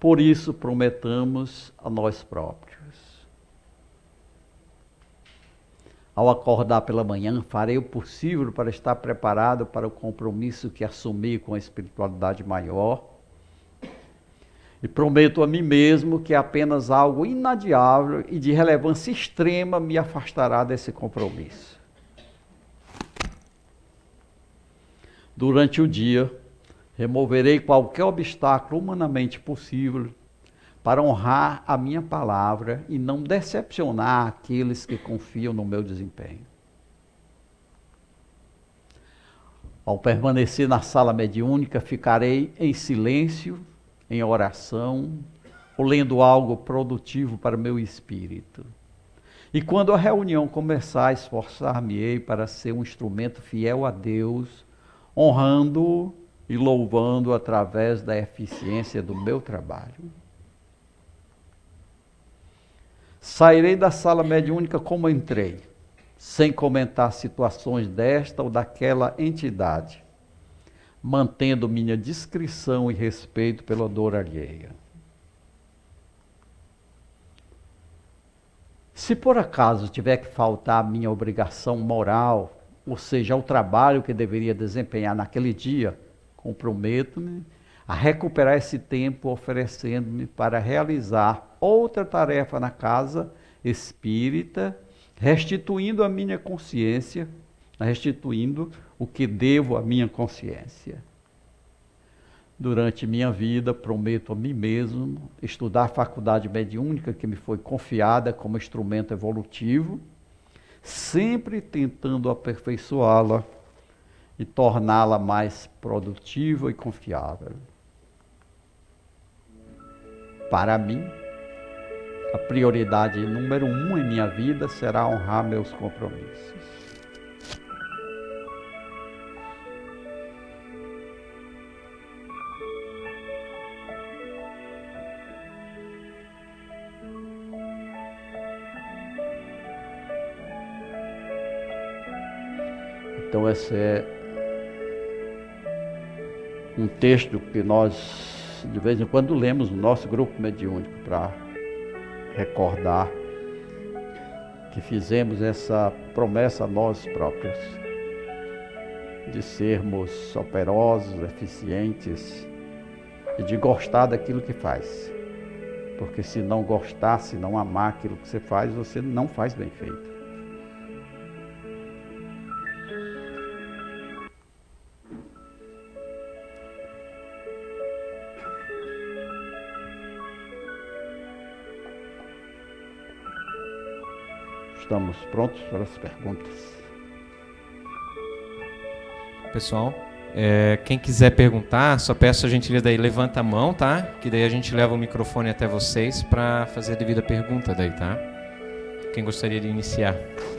Por isso, prometamos a nós próprios. Ao acordar pela manhã, farei o possível para estar preparado para o compromisso que assumi com a espiritualidade maior. E prometo a mim mesmo que apenas algo inadiável e de relevância extrema me afastará desse compromisso. Durante o dia, removerei qualquer obstáculo humanamente possível para honrar a minha palavra e não decepcionar aqueles que confiam no meu desempenho. Ao permanecer na sala mediúnica, ficarei em silêncio, em oração, ou lendo algo produtivo para o meu espírito. E quando a reunião começar, esforçar-me-ei para ser um instrumento fiel a Deus, honrando-o e louvando através da eficiência do meu trabalho. Sairei da sala mediúnica como entrei, sem comentar situações desta ou daquela entidade, mantendo minha discrição e respeito pela dor alheia. Se por acaso tiver que faltar a minha obrigação moral, ou seja, ao trabalho que deveria desempenhar naquele dia, comprometo-me a recuperar esse tempo oferecendo-me para realizar outra tarefa na casa espírita, restituindo a minha consciência, restituindo o que devo à minha consciência. Durante minha vida, prometo a mim mesmo estudar a faculdade mediúnica que me foi confiada como instrumento evolutivo, sempre tentando aperfeiçoá-la e torná-la mais produtiva e confiável. Para mim, a prioridade número 1 em minha vida será honrar meus compromissos. Então esse é um texto que nós de vez em quando lemos no nosso grupo mediúnico para recordar que fizemos essa promessa a nós próprios de sermos operosos, eficientes e de gostar daquilo que faz. Porque se não gostar, se não amar aquilo que você faz, você não faz bem feito. Estamos prontos para as perguntas. Pessoal, quem quiser perguntar, só peço a gentileza daí, levanta a mão, tá? Que daí a gente leva o microfone até vocês para fazer a devida pergunta daí, tá? Quem gostaria de iniciar?